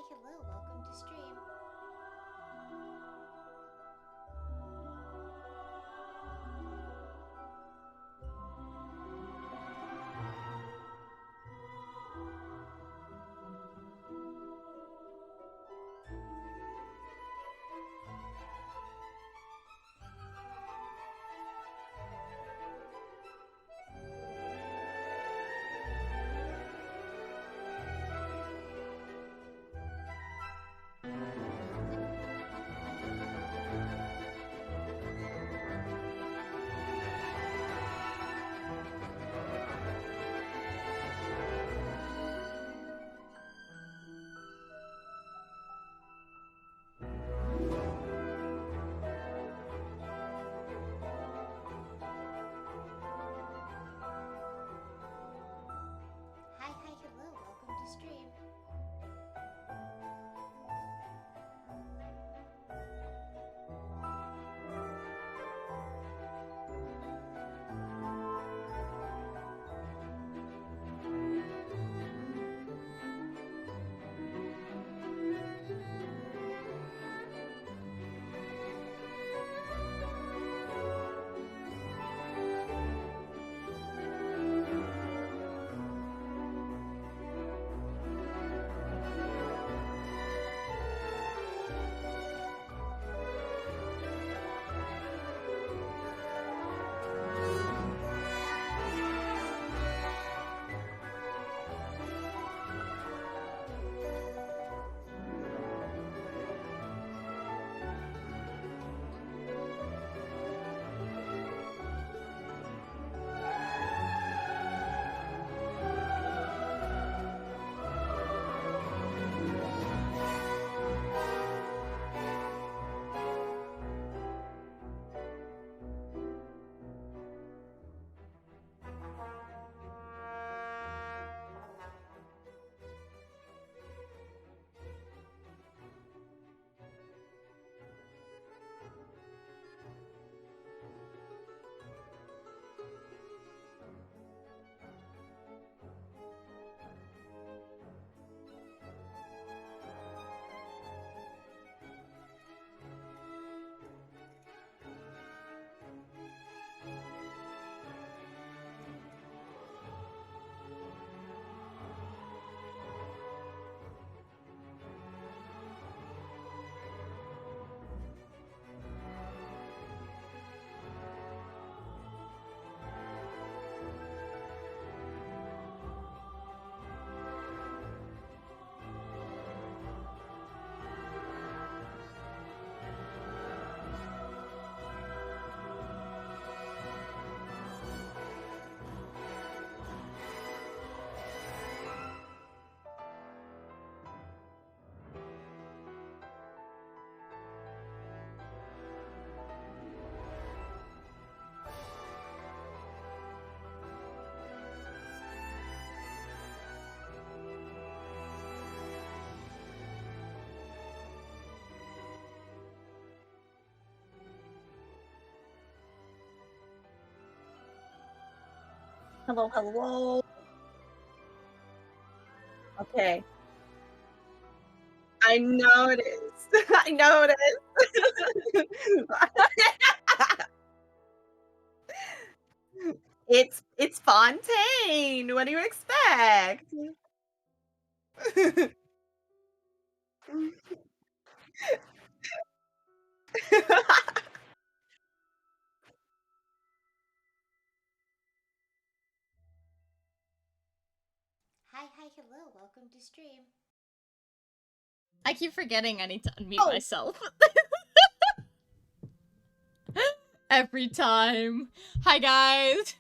hello, welcome to stream. Hi, hello, welcome to stream. Hello, hello. Okay. I know it is. I know it is. It's Fontaine. What do you expect? Hi, hello, welcome to stream. I keep forgetting I need to unmute Oh. myself. Every time. Hi guys.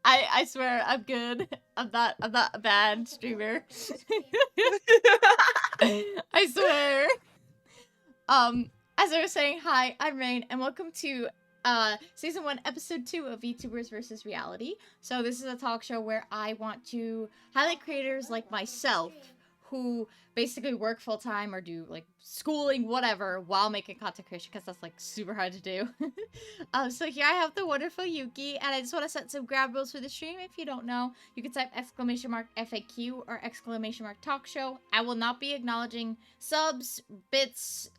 I swear I'm good. I'm not a bad streamer. I swear. As I was saying, hi, I'm Rain, and welcome to season 1, episode 2 of VTubers versus Reality. So this is a talk show where I want to highlight creators like myself who basically work full time or do like schooling, whatever, while making content creation, because that's like super hard to do. So here I have the wonderful Yuki, and I just want to set some ground rules for the stream. If you don't know, you can type !FAQ or !talk show. I will not be acknowledging subs, bits,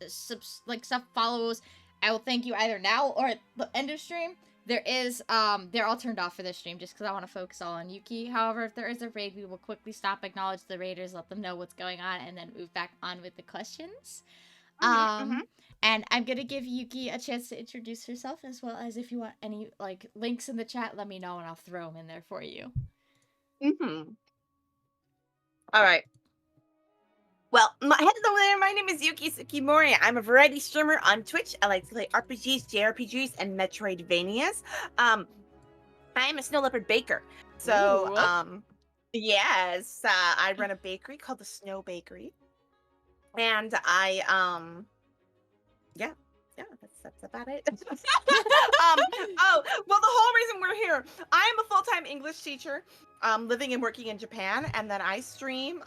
like stuff follows. I will thank you either now or at the end of stream. They're all turned off for this stream just because I want to focus all on Yuki. However, if there is a raid, we will quickly stop, acknowledge the raiders, let them know what's going on, and then move back on with the questions. And I'm gonna give Yuki a chance to introduce herself, as well as if you want any, like, links in the chat, let me know and I'll throw them in there for you. All right. Well, hello there, my name is Yuki Tsukimori. I'm a variety streamer on Twitch. I like to play RPGs, JRPGs, and Metroidvanias. I am a snow leopard baker. So, yes, I run a bakery called the Snow Bakery. And I, yeah, that's about it. Oh, well, the whole reason we're here, I am a full-time English teacher, living and working in Japan, and then I stream,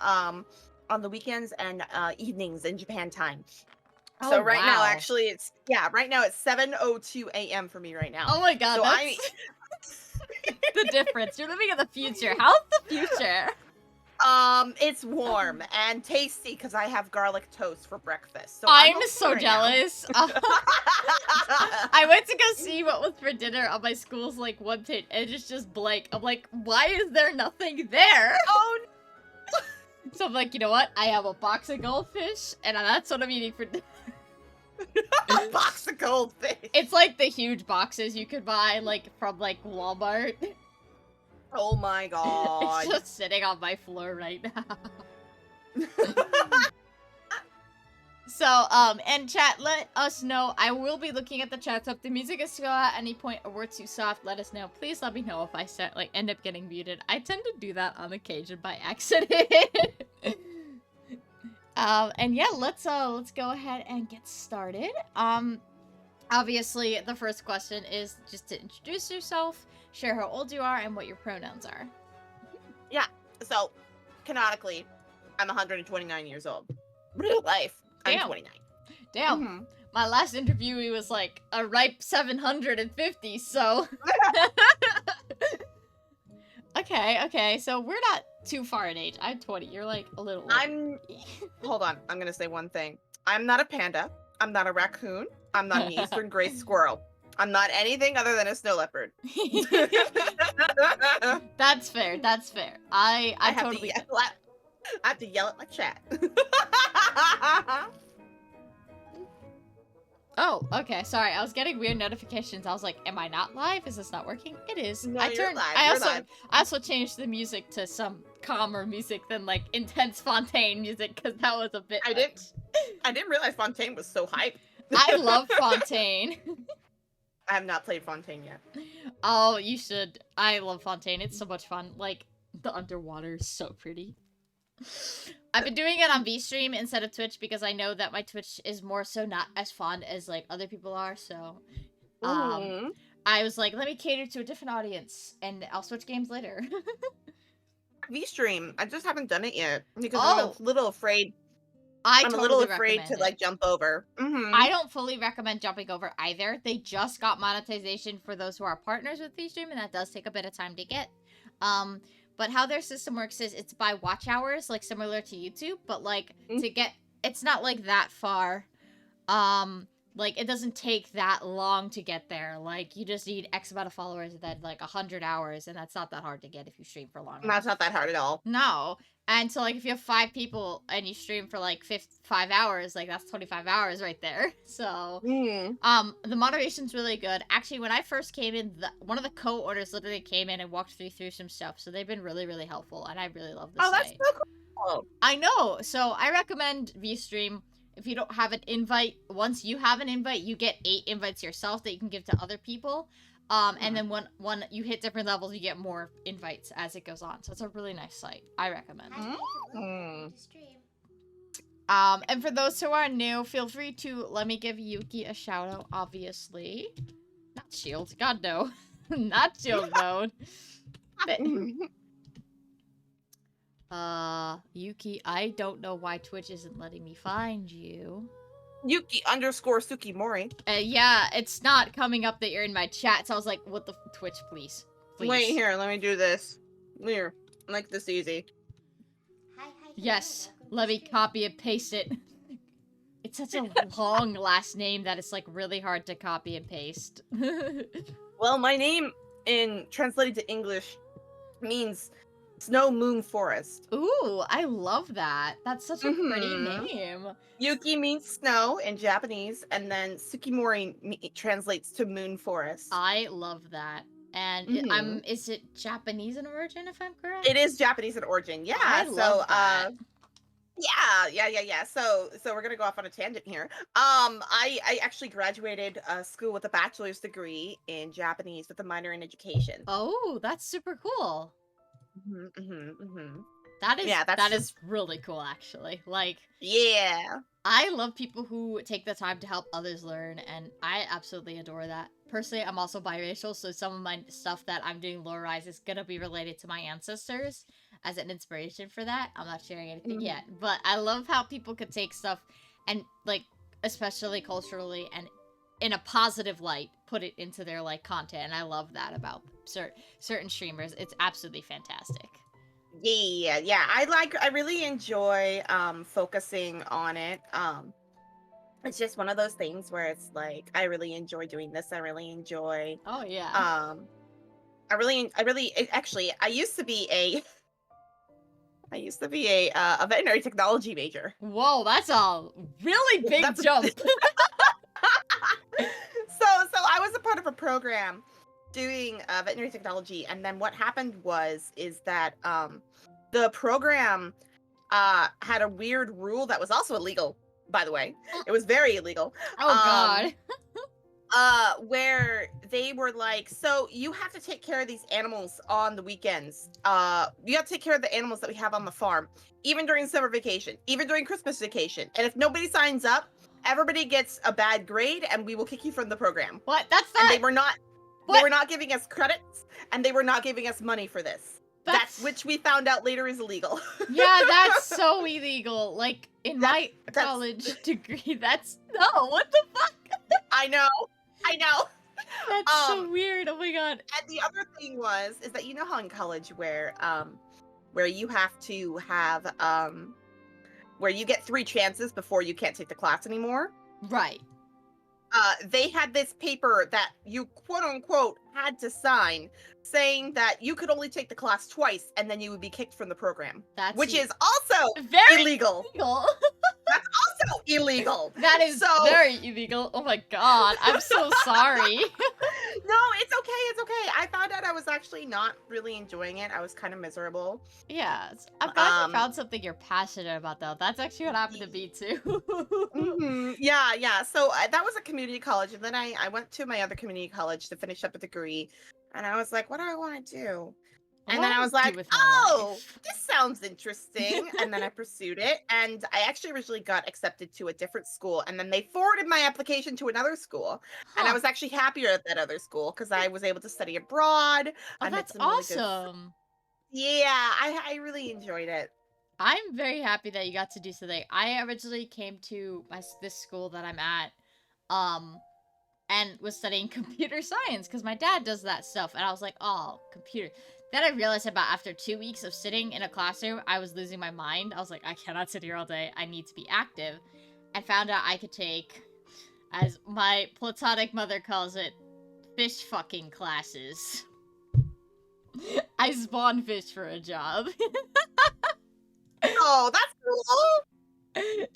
on the weekends and evenings in Japan time. So right now, actually, right now it's 7:02 a.m. for me right now. Oh my god, so that's the difference. You're living in the future. How's the future? It's warm and tasty because I have garlic toast for breakfast. So I'm so jealous. I went to go see what was for dinner on my school's like one page, and it's just blank. I'm like, why is there nothing there? Oh no. So I'm like, you know what? I have a box of goldfish, and that's what I'm eating for dinner. A box of goldfish. It's like the huge boxes you could buy, like, from, like, Walmart. Oh my god. It's just sitting on my floor right now. So, and chat, let us know. I will be looking at the chat, so if the music is still at any point or we're too soft, let us know. Please let me know if I start, like, end up getting muted. I tend to do that on occasion by accident. And yeah, let's go ahead and get started. Obviously, the first question is just to introduce yourself, share how old you are, and what your pronouns are. Yeah, so, canonically, I'm 129 years old. Real life. Damn. I'm 29. Damn. My last interviewee was like a ripe 750, so. Okay, so we're not too far in age. I'm 20. You're like a little older. Hold on. I'm gonna say one thing. I'm not a panda. I'm not a raccoon. I'm not an eastern gray squirrel. I'm not anything other than a snow leopard. That's fair. I totally. I have to yell at my chat. Oh, okay. Sorry, I was getting weird notifications. I was like, "Am I not live? Is this not working?" It is. No, You're live. I also changed the music to some calmer music than like intense Fontaine music because that was a bit. I didn't realize Fontaine was so hype. I love Fontaine. I have not played Fontaine yet. Oh, you should. I love Fontaine. It's so much fun. Like the underwater is so pretty. I've been doing it on VStream instead of Twitch because I know that my Twitch is more so not as fond as like other people are, so I was like, let me cater to a different audience and I'll switch games later. VStream, I just haven't done it yet because I'm a little afraid. I'm a little afraid to like jump over. I don't fully recommend jumping over either. They just got monetization for those who are partners with VStream, and that does take a bit of time to get. But how their system works is it's by watch hours, like similar to YouTube, but like to get, it's not like that far. Like it doesn't take that long to get there. Like you just need X amount of followers and then like 100 hours, and that's not that hard to get if you stream for long. That's not that hard at all. No. And so like if you have 5 people and you stream for like 5 hours, like that's 25 hours right there. So the moderation's really good. Actually, when I first came in, one of the co-owners literally came in and walked me through some stuff. So they've been really, really helpful, and I really love this site. That's so cool. I know. So I recommend VStream. If you don't have an invite, once you have an invite, you get 8 invites yourself that you can give to other people. And then when you hit different levels, you get more invites as it goes on. So it's a really nice site. I recommend. And for those who are new, feel free to let me give Yuki a shout out, obviously. Not shield. God, no. Not shield mode. Yuki, I don't know why Twitch isn't letting me find you. Yuki_Sukimori. Yeah, it's not coming up that you're in my chat, so I was like, what the Twitch, please. Please. Wait, here, let me do this. Here, make this easy. Hi, Yes, welcome to let me stream. copy and paste it. It's such a long last name that it's like really hard to copy and paste. Well, my name translated to English means snow moon forest. Ooh, I love that. That's such a pretty Mhm. name. Yuki means snow in Japanese, and then Sukimori translates to moon forest. I love that. And is it Japanese in origin, if I'm correct? It is Japanese in origin. Yeah. I love that. Yeah. So we're gonna go off on a tangent here. I actually graduated school with a bachelor's degree in Japanese with a minor in education. Oh, that's super cool. Mm-hmm. That is really cool, actually. Like, yeah. I love people who take the time to help others learn, and I absolutely adore that. Personally, I'm also biracial, so some of my stuff that I'm doing lore-wise is gonna be related to my ancestors as an inspiration for that. I'm not sharing anything yet, but I love how people could take stuff and, like, especially culturally and in a positive light, put it into their, like, content, and I love that about certain streamers. It's absolutely fantastic. Yeah. I really enjoy focusing on it. It's just one of those things where it's like I really enjoy doing this. I really enjoy Oh yeah. Actually, I used to be a a veterinary technology major. Whoa, that's a really big jump. So I was a part of a program doing veterinary technology, and then what happened is that the program had a weird rule that was also illegal, by the way. It was very illegal. Oh god. Where they were like, so you have to take care of these animals on the weekends. You have to take care of the animals that we have on the farm, even during summer vacation, even during Christmas vacation. And if nobody signs up, everybody gets a bad grade, and we will kick you from the program. What? That's not. And they were not giving us credits, and they were not giving us money for this. That's which we found out later is illegal. Yeah, that's so illegal. Like in my college degree, that's no. What the fuck? I know. That's so weird. Oh my god. And the other thing is that you know how in college where you have to have where you get 3 chances before you can't take the class anymore. Right. They had this paper that you quote unquote had to sign saying that you could only take the class twice and then you would be kicked from the program. Which is also very illegal. That's also illegal. That is very illegal. Oh my god. I'm so sorry. No, it's okay. I found out I was actually not really enjoying it. I was kind of miserable. Yeah. I'm glad you found something you're passionate about, though. That's actually what happened to me, too. Yeah. So that was a community college. And then I went to my other community college to finish up a degree. And I was like, what do I want to do? And then I was like, oh, this sounds interesting. And then I pursued it. And I actually originally got accepted to a different school. And then they forwarded my application to another school. And I was actually happier at that other school because I was able to study abroad. Oh, that's awesome. Yeah, I really enjoyed it. I'm very happy that you got to do something. I originally came to this school that I'm at, and was studying computer science because my dad does that stuff. And I was like, oh, computer. Then I realized about after 2 weeks of sitting in a classroom, I was losing my mind. I was like, I cannot sit here all day. I need to be active. And found out I could take, as my platonic mother calls it, fish fucking classes. I spawn fish for a job. Oh, that's cool.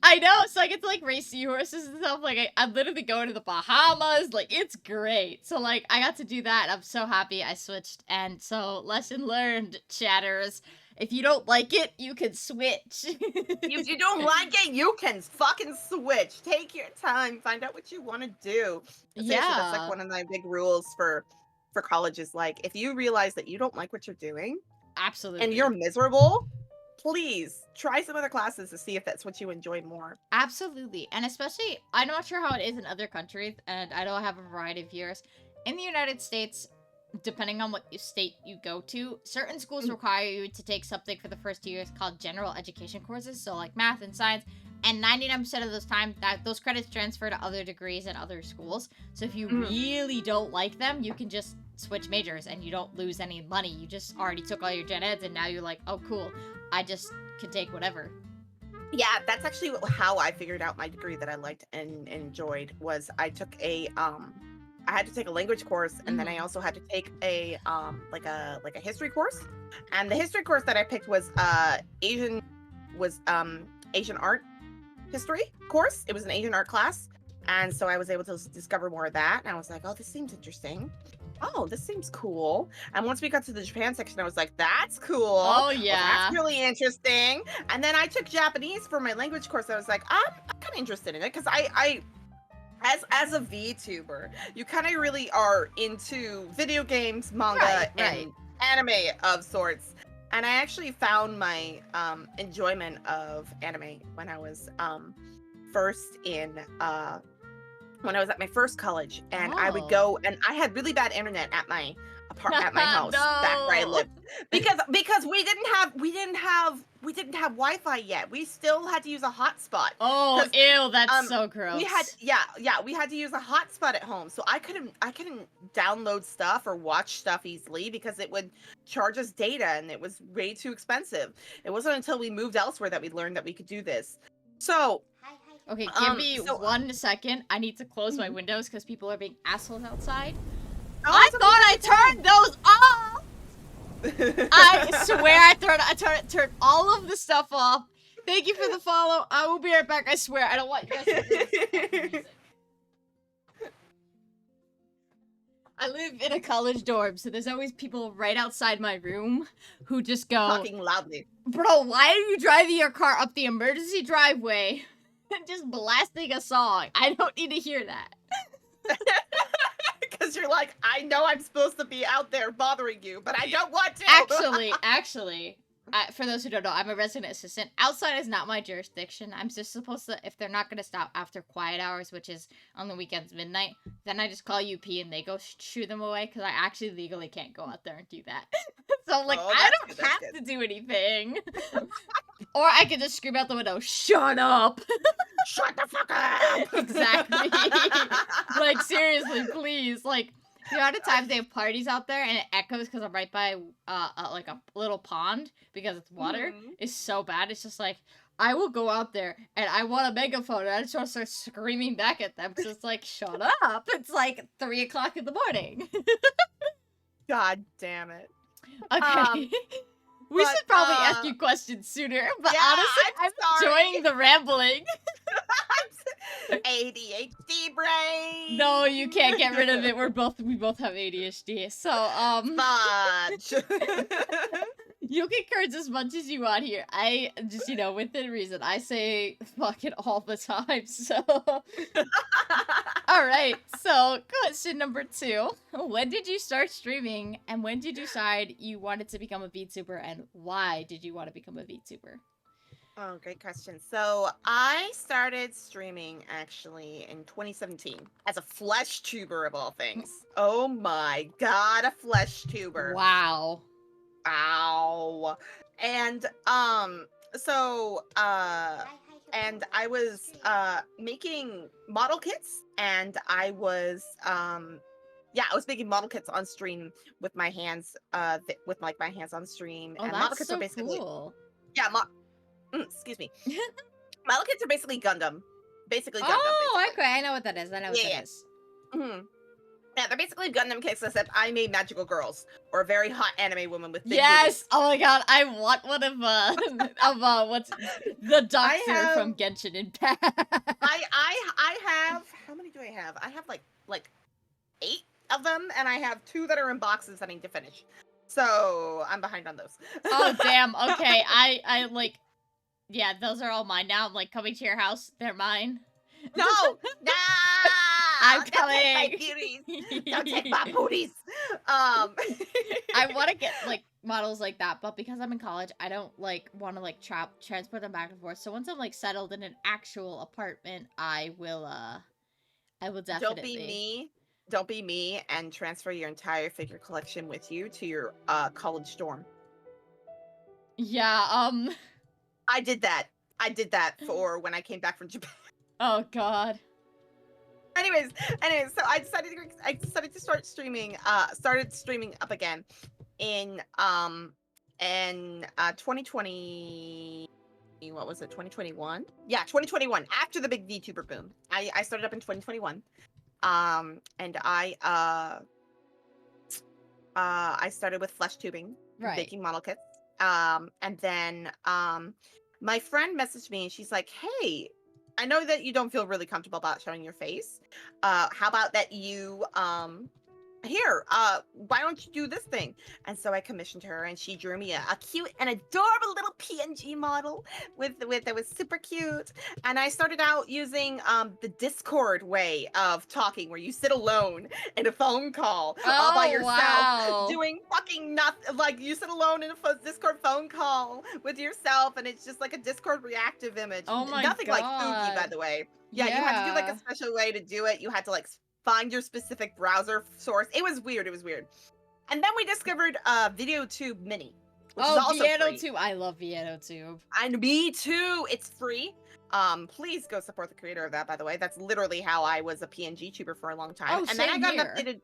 I know, so I get to, like, race seahorses and stuff. Like, I'm literally going to the Bahamas. Like, it's great. So, like, I got to do that. I'm so happy I switched. And so, lesson learned, chatters. If you don't like it, you can switch. If you don't like it, you can fucking switch. Take your time. Find out what you want to do. Yeah. That's, like, one of my big rules for colleges. Like, if you realize that you don't like what you're doing. Absolutely. And you're miserable, please try some other classes to see if that's what you enjoy more. Absolutely. And especially, I'm not sure how it is in other countries, and I don't have a variety of years. In the United States, depending on what state you go to, certain schools require you to take something for the first 2 years called general education courses, so like math and science, and 99% of those time, those credits transfer to other degrees at other schools. So if you really don't like them, you can just switch majors and you don't lose any money. You just already took all your gen eds and now you're like, oh cool, I just can take whatever. Yeah, that's actually how I figured out my degree that I liked and enjoyed. Was I took I had to take a language course, and then I also had to take a like a history course. And the history course that I picked was Asian art history course. It was an Asian art class, and so I was able to discover more of that. And I was like, oh, this seems interesting. Oh, this seems cool. And once we got to the Japan section, I was like, that's cool. Oh, yeah. Well, that's really interesting. And then I took Japanese for my language course. I was like, I'm kind of interested in it because I as a VTuber, you kind of really are into video games, manga, and anime of sorts. And I actually found my enjoyment of anime when I was when I was at my first college, and I would go, and I had really bad internet at my apartment, at my house back where I lived, because we didn't have Wi-Fi yet. We still had to use a hotspot. Oh, ew, that's so gross. We had to use a hotspot at home, so I couldn't download stuff or watch stuff easily because it would charge us data, and it was way too expensive. It wasn't until we moved elsewhere that we learned that we could do this. So. Okay, give me 1 second. I need to close my windows because people are being assholes outside. Oh, I thought I turned those off! I swear I turned all of the stuff off. Thank you for the follow. I will be right back. I swear. I don't want you guys to hear this music. I live in a college dorm, so there's always people right outside my room who just go... Talking loudly. Bro, why are you driving your car up the emergency driveway? And just blasting a song. I don't need to hear that. Because you're like, I know I'm supposed to be out there bothering you, but I don't want to. Actually, for those who don't know, I'm a resident assistant. Outside is not my jurisdiction. I'm just supposed to, if they're not going to stop after quiet hours, which is on the weekends midnight, then I just call UP and they go shoo them away, because I actually legally can't go out there and do that. So I'm like, I don't have to do anything. Or I could just scream out the window, shut up! Shut the fuck up! Exactly. Like, seriously, please. Like, the amount of times they have parties out there and it echoes because I'm right by, like, a little pond because it's water is so bad. It's just like, I will go out there and I want a megaphone and I just want to start screaming back at them because it's like, shut up! It's like 3 o'clock in the morning. God damn it. Okay. We should probably ask you questions sooner, but yeah, honestly, I'm enjoying the rambling. ADHD brain. No, you can't get rid of it. We both have ADHD. So, Fudge. You can curse as much as you want here. I just, within reason, I say fuck it all the time, so. Alright, so question number 2. When did you start streaming, and when did you decide you wanted to become a VTuber, and why did you want to become a VTuber? Oh, great question. So I started streaming actually in 2017 as a flesh tuber of all things. Oh my god, a flesh tuber. Wow. Ow. And and I was making model kits, and I was I was making model kits on stream with my hands with like my hands on stream. Oh, and that's model kits so are basically cool. Yeah, excuse me. Model kits are basically Gundam. Basically Gundam. Oh, basically. okay. I know what that is. Mm-hmm. Yeah, they're basically Gundam kits, except I made magical girls, or a very hot anime woman with big Yes! boobies. Oh my god, I want one of what's the doctor from Genshin Impact. I have, how many do I have? I have like 8 of them, and I have 2 that are in boxes that I need to finish. So I'm behind on those. Oh damn, okay. I like, yeah, those are all mine now. I'm like coming to your house. They're mine. No! I'm Don't coming. take my beauties. Don't take my booties. I want to get like models like that, but because I'm in college, I don't like want to like transport them back and forth. So once I'm like settled in an actual apartment, I will definitely. Don't be me. don't be me and transfer your entire figure collection with you to your college dorm. Yeah, I did that. I did that for when I came back from Japan. oh god. anyways, so I decided to start streaming. Started streaming up again in 2020. What was it? 2021? Yeah, 2021. After the big VTuber boom, I started up in 2021. And I started with flesh tubing, Right. making model kits. And then my friend messaged me and she's like, "Hey, I know that you don't feel really comfortable about showing your face. How about that you here, why don't you do this thing?" And so I commissioned her and she drew me a cute and adorable little PNG model that was super cute. And I started out using the Discord way of talking, where you sit alone in a phone call all by yourself, wow. doing fucking nothing. Like, you sit alone in a Discord phone call with yourself, and it's just like a Discord reactive image. Oh my Nothing like Fugi, by God. the way. Yeah, you had to do like Yeah. a special way to do it. You had to like find your specific browser source. It was weird. And then we discovered VideoTube Mini, which is also free. VeetoTube. I love VeetoTube. And me too. It's free. Please go support the creator of that, by the way. That's literally how I was a PNG tuber for a long time. Oh, and then I same got here. an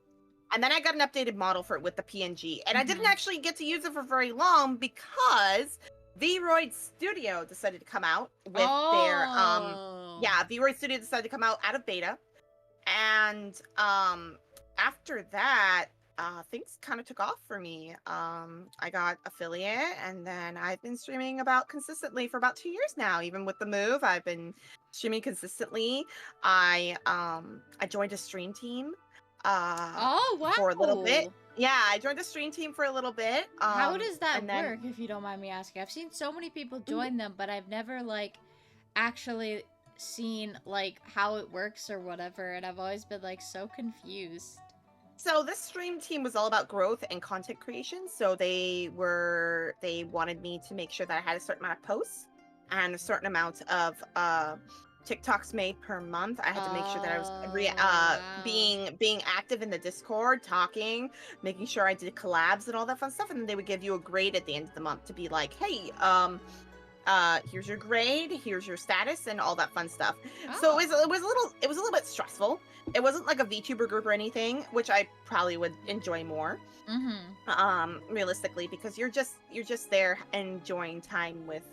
updated model for it with the PNG. And I didn't Mhm. actually get to use it for very long because Vroid Studio decided to come out with their Vroid Studio decided to come out of beta. And after that, things kind of took off for me. I got affiliate, and then I've been streaming about consistently for about 2 years now. Even with the move, I've been streaming consistently. I joined a stream team Oh wow. for a little bit. Yeah, I joined a stream team for a little bit. How does that and then- work, if you don't mind me asking? I've seen so many people join them, but I've never like actually seen like how it works or whatever, and I've always been like so confused. So this stream team was all about growth and content creation. So they wanted me to make sure that I had a certain amount of posts and a certain amount of TikToks made per month. I had to make sure that I was wow. being active in the Discord, talking, making sure I did collabs and all that fun stuff. And then they would give you a grade at the end of the month to be like, "Hey, here's your grade, here's your status," and all that fun stuff. So it was a little bit stressful. It wasn't like a VTuber group or anything, which I probably would enjoy more. Realistically, because you're just there enjoying time with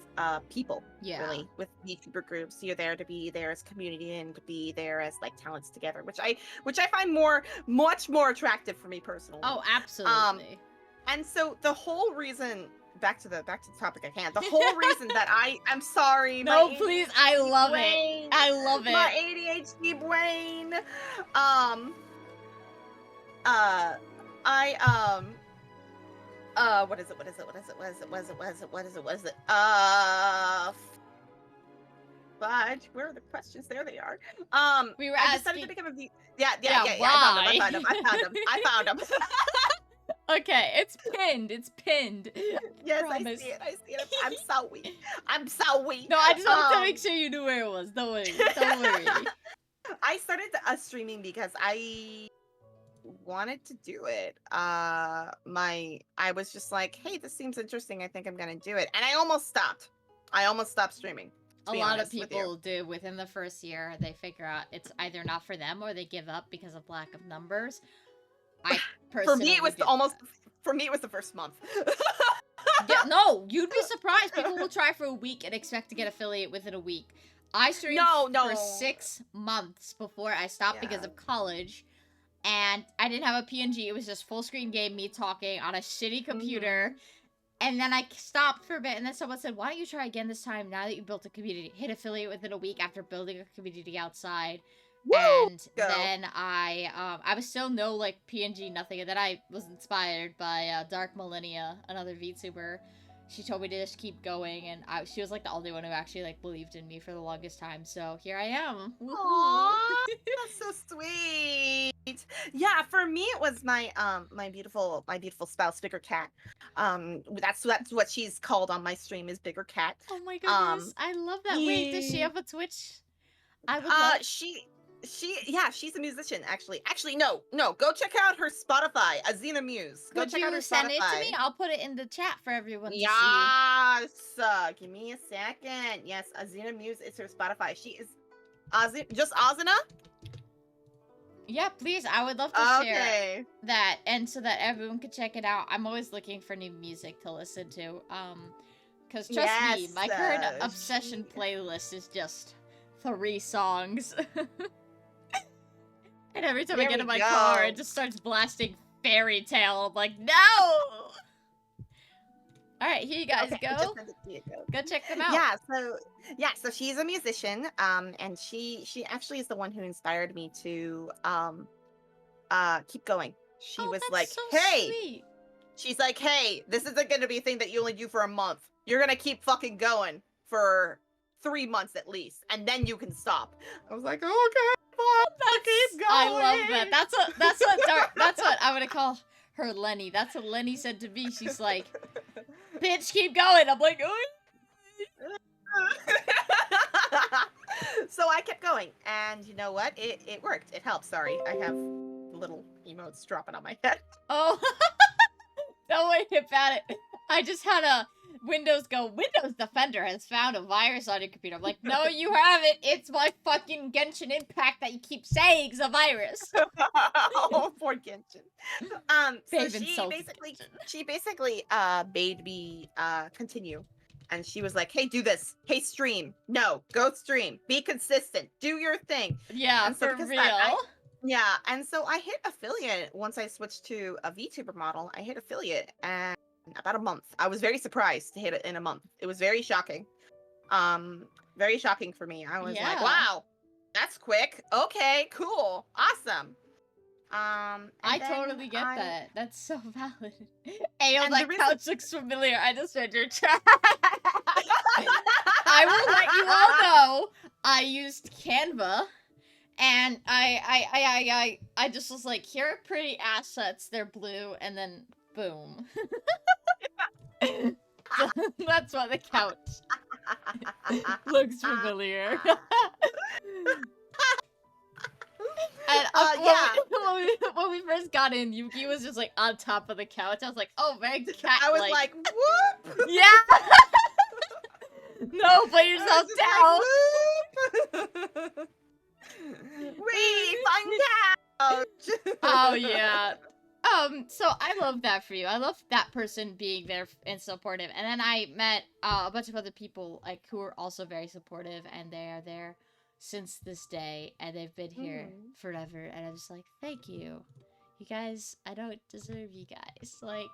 people. Yeah. Really, with VTuber groups, you're there to be there as community and to be there as like talents together, which I find much more attractive for me personally. Oh, absolutely. And so the whole reason, back to the topic at hand, the whole reason that I'm sorry. No, my please, ADHD I love brain, it. I love it. My ADHD brain. What is it? Fudge, where are the questions? There they are. We were I decided asking. to become a Yeah, I found them. Okay, it's pinned. It's pinned. Yes, Promise. I see it. I'm so weak. No, I just wanted to make sure you knew where it was. Don't worry. Don't worry. I started streaming because I wanted to do it. I was just like, "Hey, this seems interesting. I think I'm gonna do it," and I almost stopped streaming. A lot of people do within the first year. They figure out it's either not for them or they give up because of lack of numbers. I personally For me, it was the first month. Yeah, no, you'd be surprised. People will try for a week and expect to get affiliate within a week. I streamed for 6 months before I stopped because of college, and I didn't have a PNG. It was just full screen game, me talking on a shitty computer. And then I stopped for a bit, and then someone said, "Why don't you try again this time now that you built a community? Hit affiliate within a week after building a community outside." Woo! And then I was still no like PNG nothing, and then I was inspired by Dark Millennia, another VTuber. She told me to just keep going, and she was like the only one who actually like believed in me for the longest time. So here I am. Aww, that's so sweet. Yeah, for me it was my my beautiful spouse, Bigger Cat. That's what she's called on my stream, is Bigger Cat. Oh my goodness, I love that. Wait, does she have a Twitch? I would love. she's a musician, actually. Actually, no. Go check out her Spotify, Azina Muse. Go Could check out her you send it to Spotify. me? I'll put it in the chat for everyone to see. Yes. Give me a second. Yes, Azina Muse is her Spotify. She is just Azina? Yeah, please. I would love to share that, and so that everyone could check it out. I'm always looking for new music to listen to. Because trust me, my current obsession playlist is just 3 songs. And every time I get in my car, it just starts blasting Fairy Tale. I'm like, no! Alright, here you guys go. Go check them out. So she's a musician, and she actually is the one who inspired me to keep going. She was like, so hey, sweet. She's like, hey, this isn't gonna be a thing that you only do for a month. You're gonna keep fucking going for 3 months at least, and then you can stop. I was like, okay, keep going. I love that. That's what I'm gonna call her, Lenny. That's what Lenny said to me. She's like, bitch, keep going. I'm like, oh. So I kept going, and you know what? It worked. It helped. Sorry, I have little emotes dropping on my head. Oh, don't worry about it. I just had a Windows Defender has found a virus on your computer. I'm like, no, you haven't. It's my fucking Genshin Impact that you keep saying is a virus. Oh, poor Genshin. So she basically made me continue. And she was like, hey, do this. Hey, stream. No, go stream. Be consistent. Do your thing. Yeah, and so for real. And so I hit affiliate once I switched to a VTuber model. I hit affiliate, and about a month. I was very surprised to hit it in a month. It was very shocking. Very shocking for me. I was like, wow, that's quick. Okay, cool. Awesome. I totally get that. That's so valid. Ayo, that couch looks familiar. I just read your chat. I will let you all know I used Canva, and I just was like, here are pretty assets. They're blue, and then boom. That's why the couch looks familiar. And when we first got in, Yuki was just like on top of the couch. I was like, oh, very cat. I was like, whoop! Yeah! No, put yourself down! Like, wait, find couch! Oh, yeah. So I love that for you. I love that person being there and supportive. And then I met a bunch of other people like who are also very supportive, and they are there since this day, and they've been here forever, and I'm just like, thank you. You guys, I don't deserve you guys. Like,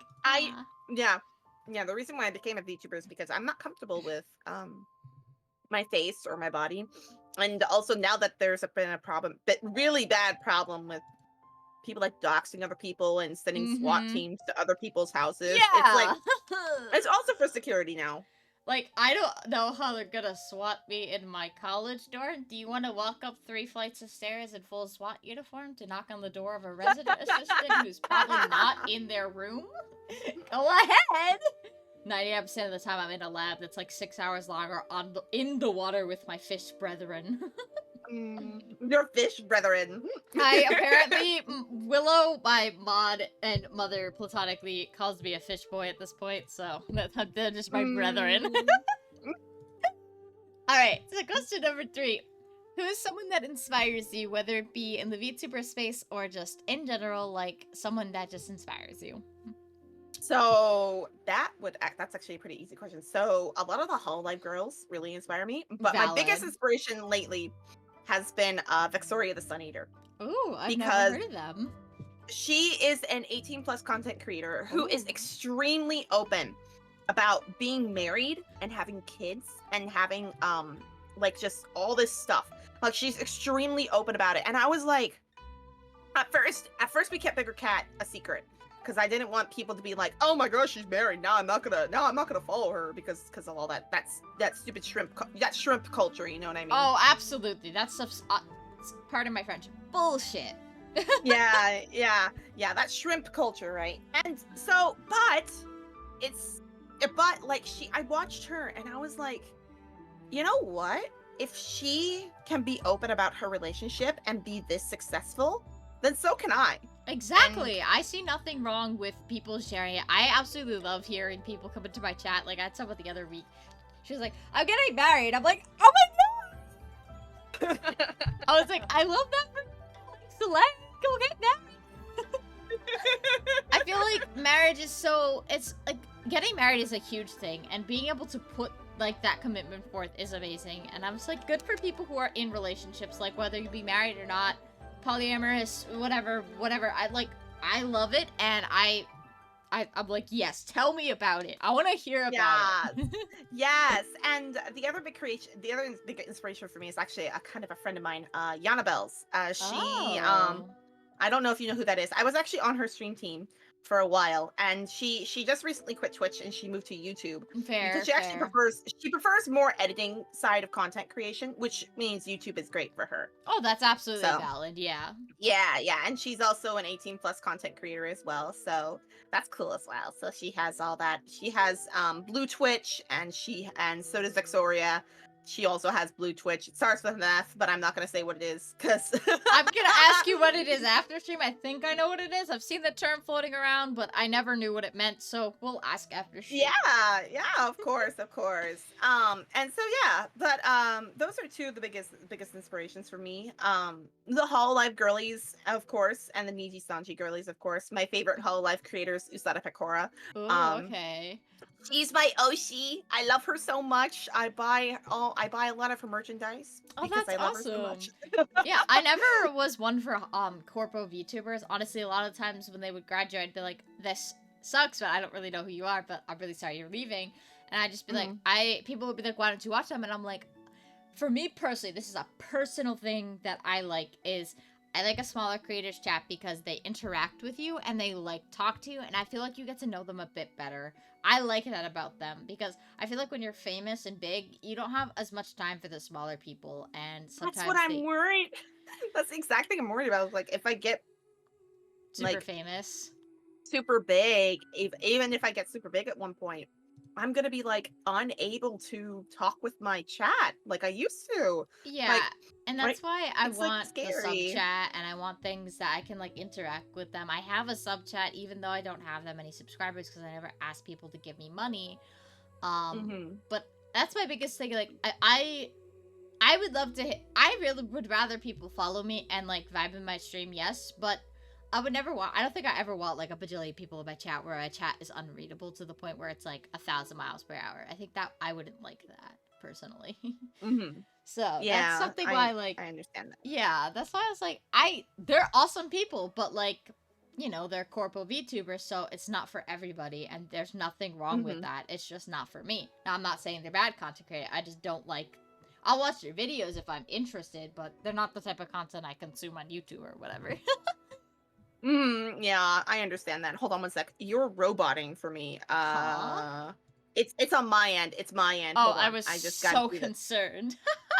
the reason why I became a VTuber is because I'm not comfortable with my face or my body. And also now that there's been a problem, but really bad problem with people like doxing other people and sending SWAT teams to other people's houses. Yeah. It's like, it's also for security now. Like, I don't know how they're gonna SWAT me in my college dorm. Do you want to walk up 3 flights of stairs in full SWAT uniform to knock on the door of a resident assistant who's probably not in their room? Go ahead! 98% of the time I'm in a lab that's like 6 hours long or in the water with my fish brethren. Your fish brethren. Apparently, Willow, my mod and mother, platonically calls me a fish boy at this point, so they're just my brethren. Alright, so question number 3. Who is someone that inspires you, whether it be in the VTuber space or just in general, like someone that just inspires you? So that's actually a pretty easy question. So a lot of the Hololive girls really inspire me, but my biggest inspiration lately has been Victoria the Sun Eater. Ooh, I've never heard of them. She is an 18+ content creator who is extremely open about being married and having kids and having like just all this stuff. Like, she's extremely open about it. And I was like, at first we kept Bigger Cat a secret, because I didn't want people to be like, oh my gosh, she's married. Now I'm not gonna follow her because of all that stupid shrimp culture. You know what I mean? Oh, absolutely. That stuff's part of my friendship. Bullshit. yeah. That shrimp culture, right? And so, I watched her and I was like, you know what? if she can be open about her relationship and be this successful, then so can I. Exactly. I see nothing wrong with people sharing it. I absolutely love hearing people come into my chat. Like, I had someone the other week. She was like, I'm getting married. I'm like, oh my god! I was like, I love that for you. Like, Select, go get married. I feel like marriage is so, it's like, getting married is a huge thing. And being able to put, like, that commitment forth is amazing. And I'm just like, good for people who are in relationships, like, whether you be married or not, polyamorous, whatever. I love it, and I'm like, yes, tell me about it. I want to hear about it. Yes, and the other big inspiration for me is actually a kind of a friend of mine, Yana Bells. Oh. I don't know if you know who that is. I was actually on her stream team for a while, and she just recently quit Twitch and she moved to YouTube Fair, because she actually fair. prefers more editing side of content creation, which means YouTube is great for her. Oh, that's absolutely So. valid, yeah. Yeah, and she's also an 18 plus content creator as well, so that's cool as well. So she has all that. She has Blue Twitch, and so does Vexoria. She also has Blue Twitch. It starts with an F, but I'm not gonna say what it is because I'm gonna ask you what it is after stream. I think I know what it is. I've seen the term floating around, but I never knew what it meant, so we'll ask after stream. Yeah, of course. And so yeah, but those are two of the biggest inspirations for me. The Hololive girlies, of course, and the Niji Sanji girlies, of course. My favorite Hololive creator is Usada Pecora. Oh, okay. She's my Oshi. I love her so much. I buy a lot of her merchandise because that's I love her so awesome. much. Yeah, I never was one for corpo VTubers. Honestly, a lot of times when they would graduate, I'd be like, this sucks, but I don't really know who you are, but I'm really sorry you're leaving. And I'd just be like, people would be like, why don't you watch them? And I'm like, for me personally, this is a personal thing that I like, is I like a smaller creators chat because they interact with you and they like talk to you, and I feel like you get to know them a bit better. I like that about them because I feel like when you're famous and big, you don't have as much time for the smaller people, and sometimes That's what I'm worried. That's the exact thing I'm worried about. Like if I get super famous, super big, even if I get super big at one point, I'm gonna be like unable to talk with my chat like I used to. Yeah, like, and that's why I it's, like, want the sub scary. chat, and I want things that I can like interact with them. I have a sub chat even though I don't have that many subscribers because I never ask people to give me money. But that's my biggest thing. Like I would love to I really would rather people follow me and like vibe in my stream, yes, but I would never want, I don't think I ever want like a bajillion people in my chat where my chat is unreadable to the point where it's like 1,000 miles per hour. I think that I wouldn't like that personally. So Yeah, that's something why like, I understand that. yeah, that's why I was like, they're awesome people, but like, you know, they're corpo VTubers, so it's not for everybody, and there's nothing wrong with that. It's just not for me. Now, I'm not saying they're bad content creators. I just don't like, I'll watch their videos if I'm interested, but they're not the type of content I consume on YouTube or whatever. Yeah, I understand that. Hold on one sec. You're roboting for me. Huh? It's on my end. It's my end. Oh, Hold on. I was just so concerned.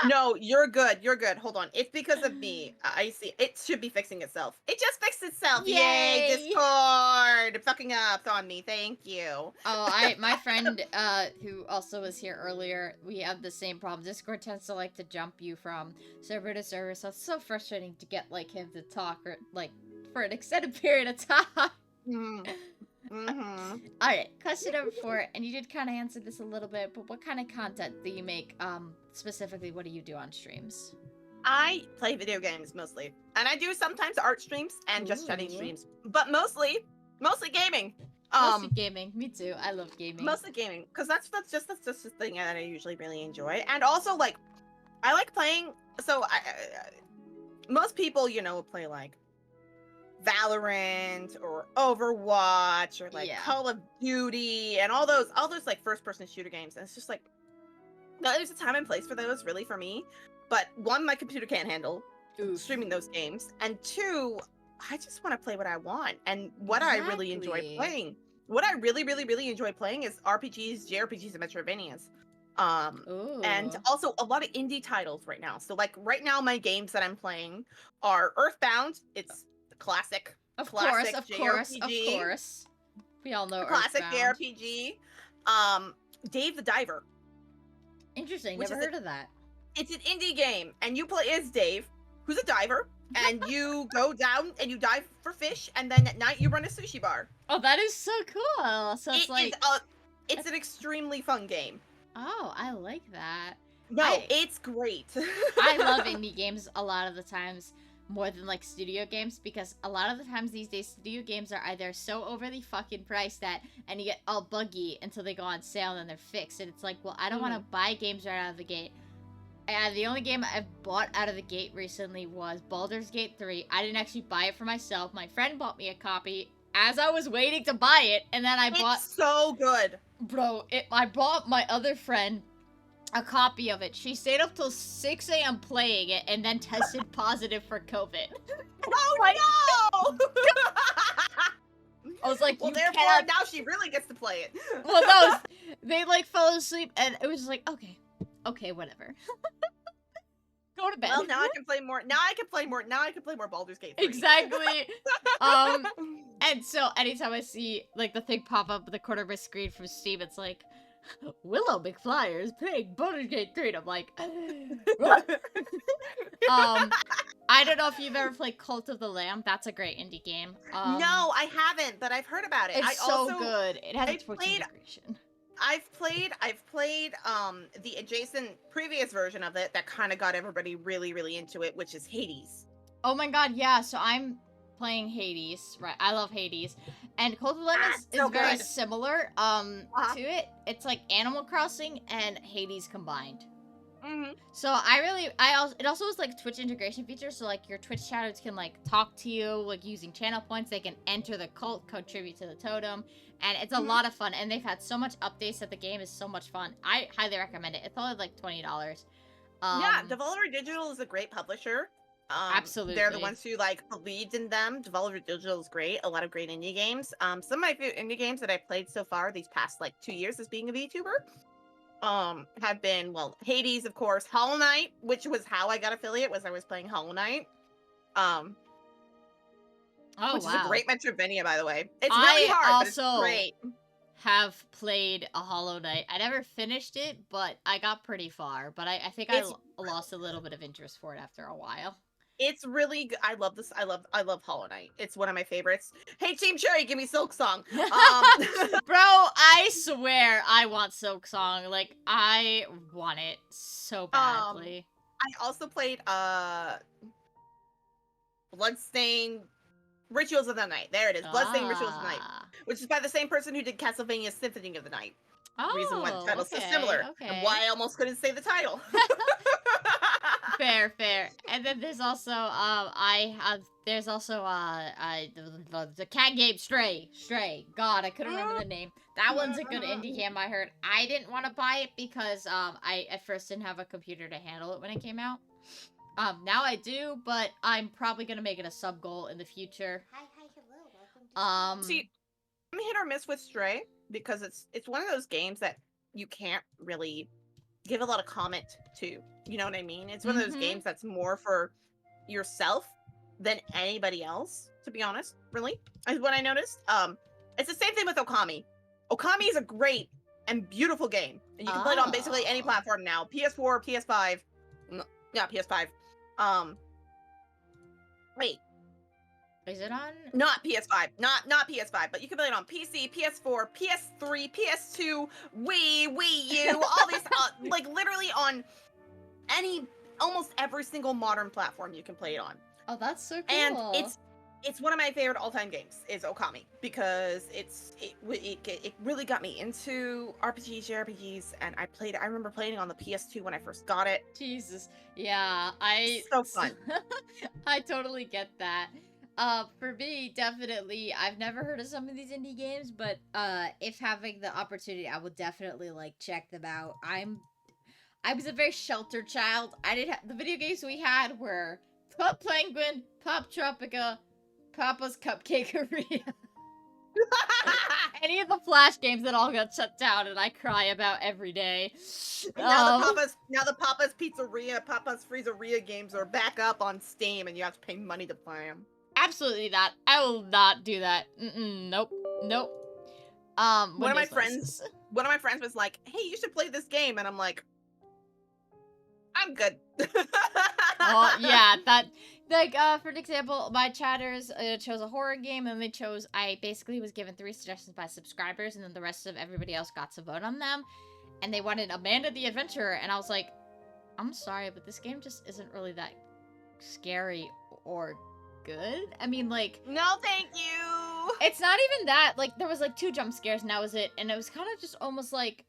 No, you're good. You're good. Hold on. It's because of me. I see. It should be fixing itself. It just fixed itself. Yay, Yay! Discord. Fucking up on me. Thank you. Oh, my friend, who also was here earlier, we have the same problem. Discord tends to like to jump you from server to server, so it's so frustrating to get like him to talk or like for an extended period of time. Alright, question number 4, and you did kind of answer this a little bit, but what kind of content do you make? Specifically, what do you do on streams? I play video games mostly, and I do sometimes art streams and just chatting streams, but mostly gaming. Mostly gaming. Me too. I love gaming. Mostly gaming, because that's just the thing that I usually really enjoy, and also like I like playing. So most people, you know, play like Valorant or Overwatch or like Call of Duty and all those like first person shooter games, and it's just like there's a time and place for those really for me, but one, my computer can't handle streaming those games, and 2, I just want to play what I want and what I really enjoy playing. What I really enjoy playing is RPGs, JRPGs, and Metroidvanias. And also a lot of indie titles right now. So like right now my games that I'm playing are Earthbound. It's classic. Of classic course. We all know classic Earthbound. JRPG. Dave the Diver. Interesting. Never heard of that. It's an indie game, and you play as Dave, who's a diver, and you go down and you dive for fish, and then at night you run a sushi bar. Oh, that is so cool. So it's like It's an extremely fun game. oh, I like that. No, it's great. I love indie games a lot of the times more than like studio games because a lot of the times these days studio games are either so overly fucking priced that and you get all buggy until they go on sale and then they're fixed and it's like, well, I don't want to buy games right out of the gate. And the only game I've bought out of the gate recently was Baldur's Gate 3. I didn't actually buy it for myself. My friend bought me a copy as I was waiting to buy it, and then I bought. It's so good, bro. I bought my other friend a copy of it. She stayed up till 6 a.m. playing it, and then tested positive for COVID. Oh no! I was like, well, you therefore, cannot. now she really gets to play it. Well, no, they like fell asleep, and it was like, okay, whatever. Go to bed. Well, now I can play more. Now I can play more Baldur's Gate 3. Exactly. And so anytime I see like the thing pop up in the corner of my screen from Steam, it's like Willow McFlyer is playing Baldur's Gate 3. And I'm like, I don't know if you've ever played Cult of the Lamb. That's a great indie game. No, I haven't, but I've heard about it. It's so good. It has a Twitch integration. I've played the adjacent previous version of it that kind of got everybody really, really into it, which is Hades. Oh my god, yeah. So I'm playing Hades, right? I love Hades, and Cult of the Lamb is very similar to it. It's like Animal Crossing and Hades combined. Mm-hmm. So it also has like Twitch integration features. So like your Twitch chatters can like talk to you like using channel points. They can enter the cult, contribute to the totem, and it's a lot of fun. And they've had so much updates that the game is so much fun. I highly recommend it. It's only like $20. Yeah, Devolver Digital is a great publisher. Absolutely, they're the ones who like believed in them. Devolver Digital is great. A lot of great indie games. Some of my favorite indie games that I played so far these past like 2 years as being a VTuber. Have been, well, Hades, of course, Hollow Knight, which was how I got affiliate, was I was playing Hollow Knight. Which is a great Metroidvania, by the way. It's really hard, but it's great. Have played a Hollow Knight. I never finished it, but I got pretty far. But I think I lost a little bit of interest for it after a while. It's really good. I love this. I love Hollow Knight. It's one of my favorites. Hey, Team Cherry, give me Silk Song. Bro, I swear I want Silk Song. Like, I want it so badly. I also played Bloodstained Rituals of the Night. There it is. Bloodstained Rituals of the Night, which is by the same person who did Castlevania Symphony of the Night. Oh, reason why the title's so similar. And why I almost couldn't say the title. Fair. And then there's also the cat game Stray. God, I couldn't remember the name. That one's a good indie game, I heard. I didn't want to buy it because I at first didn't have a computer to handle it when it came out. Now I do, but I'm probably gonna make it a sub goal in the future. Hi, hello, welcome to See, I'm hit or miss with Stray because it's one of those games that you can't really give a lot of comment to. You know what I mean? It's one of those games that's more for yourself than anybody else, to be honest, really, is what I noticed. It's the same thing with Okami. Okami is a great and beautiful game, and you can play it on basically any platform now. PS4, PS5. Yeah, PS5. Wait. Is it on? Not PS5. Not PS5, but you can play it on PC, PS4, PS3, PS2, Wii U, all these, like literally on almost every single modern platform you can play it on. Oh, that's so cool. And it's one of my favorite all-time games is Okami because it really got me into JRPGs, and I remember playing it on the PS2 when I first got it. Jesus. Yeah, so fun. I totally get that. For me, definitely, I've never heard of some of these indie games, but if having the opportunity, I would definitely like check them out. I was a very sheltered child. The video games we had were Pop Penguin, Pop Tropica, Papa's Cupcakeria. Any of the Flash games that all got shut down and I cry about every day. Now the Papa's Pizzeria, Papa's Freezeria games are back up on Steam, and you have to pay money to play them. Absolutely not. I will not do that. Nope. One of my friends was like, "Hey, you should play this game," and I'm like, I'm good. Oh, yeah, that, like, for an example, my chatters chose a horror game, and I basically was given 3 suggestions by subscribers, and then the rest of everybody else got to vote on them, and they wanted Amanda the Adventurer, and I was like, I'm sorry, but this game just isn't really that scary or good. I mean, like... No, thank you! It's not even that. Like, there was, like, 2 jump scares, and that was it, and it was kind of just almost like...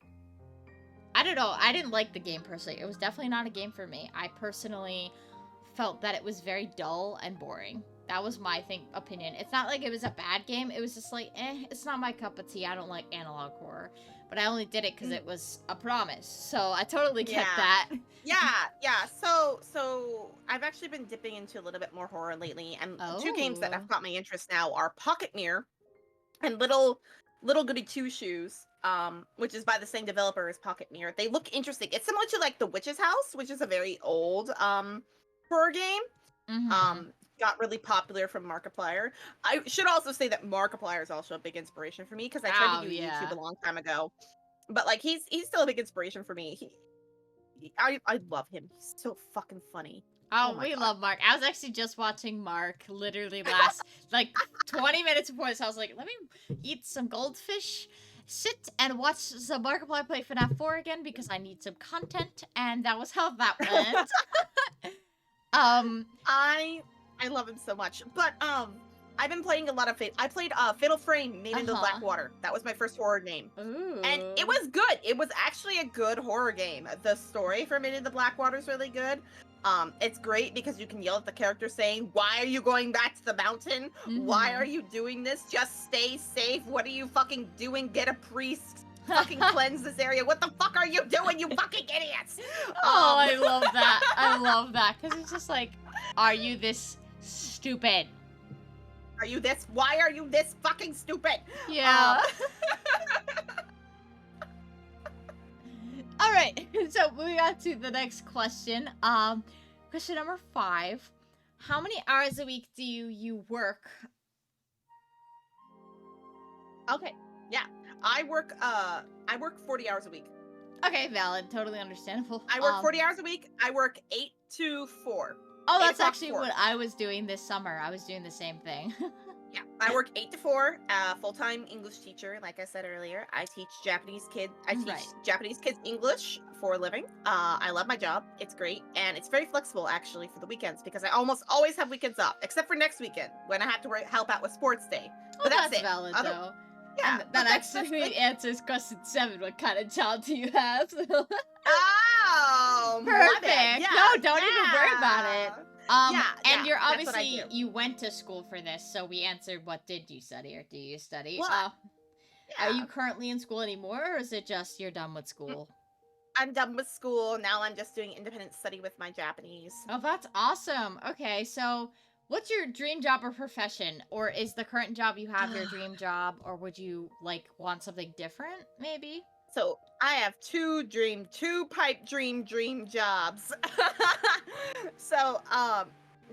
I don't know. I didn't like the game, personally. It was definitely not a game for me. I personally felt that it was very dull and boring. That was my opinion. It's not like it was a bad game. It was just like, it's not my cup of tea. I don't like analog horror. But I only did it because it was a promise. So I totally get that. Yeah. So I've actually been dipping into a little bit more horror lately. And 2 games that have got my interest now are Pocket Mirror and Little Goody Two Shoes. Which is by the same developer as Pocket Mirror. They look interesting. It's similar to like The Witch's House, which is a very old horror game. Mm-hmm. Got really popular from Markiplier. I should also say that Markiplier is also a big inspiration for me because I tried to do YouTube a long time ago. But like he's still a big inspiration for me. I love him. He's so fucking funny. Oh, we love Mark. I was actually just watching Mark literally last like 20 minutes before this. I was like, let me eat some goldfish, sit and watch some Markiplier play FNAF 4 again because I need some content, and that was how that went. I love him so much. But I've been playing a lot of I played Fatal Frame Made into Blackwater. That was my first horror game. Ooh. And it was good. It was actually a good horror game. The story for Made into Blackwater is really good. It's great because you can yell at the character saying, "Why are you going back to the mountain? Why are you doing this? Just stay safe. What are you fucking doing? Get a priest. Fucking cleanse this area. What the fuck are you doing, you fucking idiots?" Oh, I love that. I love that. Because it's just like, are you this stupid? Are you this? Why are you this fucking stupid? Yeah. All right. So moving on to the next question. Question number 5. How many hours a week do you work? Okay. Yeah. I work 40 hours a week. Okay, valid. Totally understandable. I work 40 hours a week. I work 8 to 4. Oh, that's actually what I was doing this summer. I was doing the same thing. Yeah, I work 8 to 4. Full-time English teacher, like I said earlier. I teach Japanese kids. I teach Japanese kids English for a living. I love my job. It's great, and it's very flexible actually for the weekends because I almost always have weekends off, except for next weekend when I have to help out with sports day. But that's it. Valid though. Yeah, and that actually answers question 7. What kind of child do you have? Oh, perfect. Yeah, no, don't even worry about it. And you're that's obviously, you went to school for this, so we answered what did you study or do you study? Well, Are you currently in school anymore, or is it just you're done with school? I'm done with school. Now I'm just doing independent study with my Japanese. Oh, that's awesome. Okay, so what's your dream job or profession? Or is the current job you have your dream job, or would you, like, want something different, maybe? So I have 2 pipe dream jobs. So,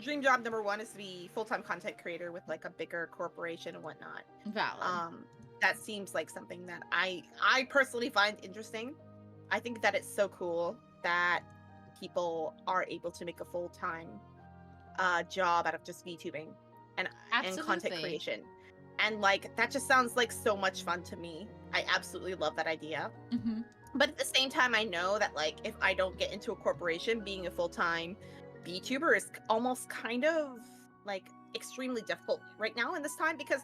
dream job number 1 is to be full-time content creator with like a bigger corporation and whatnot. Valid. That seems like something that I personally find interesting. I think that it's so cool that people are able to make a full-time job out of just VTubing and content creation. And like that just sounds like so much fun to me. I absolutely love that idea. Mm-hmm. But at the same time, I know that like if I don't get into a corporation, being a full-time VTuber is almost kind of like extremely difficult right now in this time because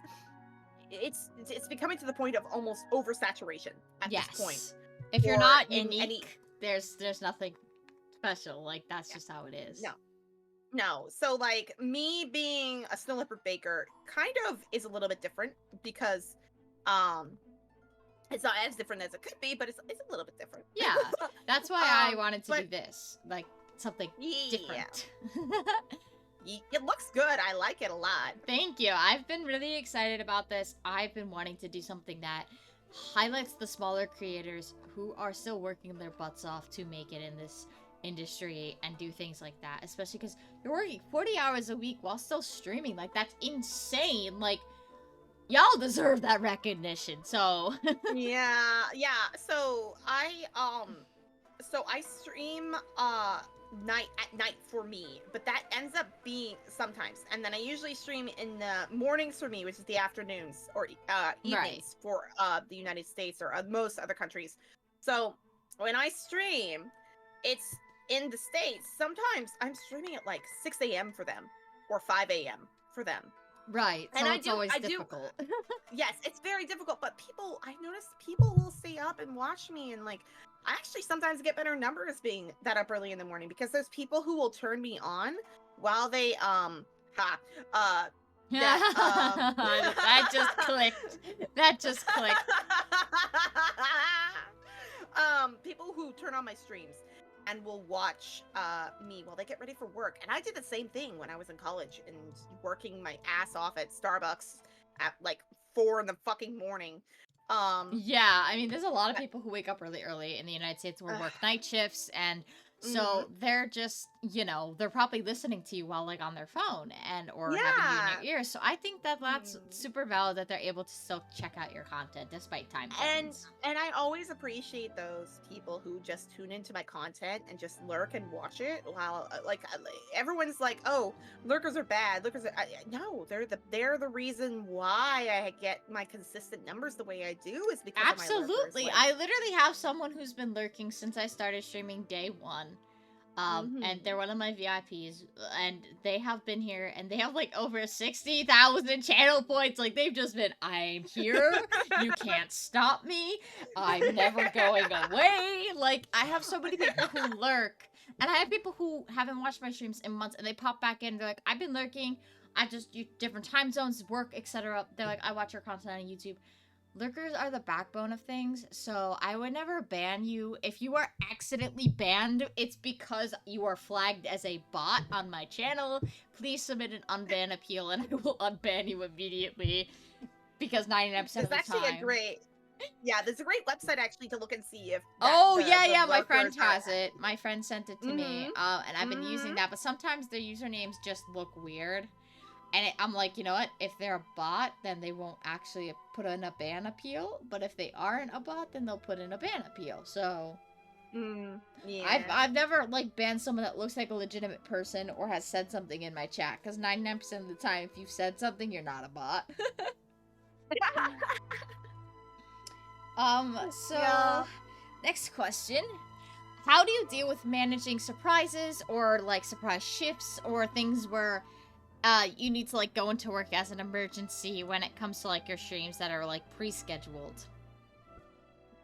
it's becoming to the point of almost oversaturation at this point. If you're not unique, there's nothing special. Like that's just how it is. No. So like me being a snow leopard baker kind of is a little bit different because it's not as different as it could be, but it's a little bit different. Yeah. That's why I wanted to do this. Like something different. It looks good. I like it a lot. Thank you. I've been really excited about this. I've been wanting to do something that highlights the smaller creators who are still working their butts off to make it in this industry and do things like that, especially because you're working 40 hours a week while still streaming. Like that's insane. Like y'all deserve that recognition. So yeah. So I stream at night for me, but that ends up being sometimes. And then I usually stream in the mornings for me, which is the afternoons or evenings for the United States or most other countries. So when I stream, it's in the States. Sometimes I'm streaming at like 6 a.m. for them or 5 a.m. for them. Right. So it's always difficult. Yes, it's very difficult. But I notice people will stay up and watch me, and like, I actually sometimes get better numbers being that up early in the morning because there's people who will turn me on while they that just clicked. That just clicked. People who turn on my streams and will watch me while they get ready for work. And I did the same thing when I was in college and working my ass off at Starbucks at like 4 in the fucking morning. Yeah, I mean, there's a lot of people who wake up really early in the United States who work night shifts, and so they're just, you know, they're probably listening to you while like on their phone or having you in your ears. So I think that that's super valid that they're able to still check out your content despite time zones. And I always appreciate those people who just tune into my content and just lurk and watch it while everyone's like, oh, lurkers are bad. No, they're the reason why I get my consistent numbers the way I do is because absolutely. Of my lurkers. I literally have someone who's been lurking since I started streaming day one. And they're one of my VIPs, and they have been here, and they have like over 60,000 channel points. Like, they've just been, I'm here, you can't stop me, I'm never going away. Like, I have so many people who lurk, and I have people who haven't watched my streams in months, and they pop back in, they're like, I've been lurking, I just do different time zones, work, etc. They're like, I watch your content on YouTube. Lurkers are the backbone of things, so I would never ban you. If you are accidentally banned, it's because you are flagged as a bot on my channel. Please submit an unban appeal and I will unban you immediately, because 99% of the time... There's a great website actually to look and see if... my friend has it. My friend sent it to me, and I've been using that, but sometimes their usernames just look weird. And I'm like, you know what? If they're a bot, then they won't actually put in a ban appeal. But if they aren't a bot, then they'll put in a ban appeal. So, yeah. I've never like banned someone that looks like a legitimate person or has said something in my chat. Because 99% of the time, if you've said something, you're not a bot. Next question. How do you deal with managing surprises or like surprise shifts or things where you need to like go into work as an emergency when it comes to like your streams that are like pre-scheduled?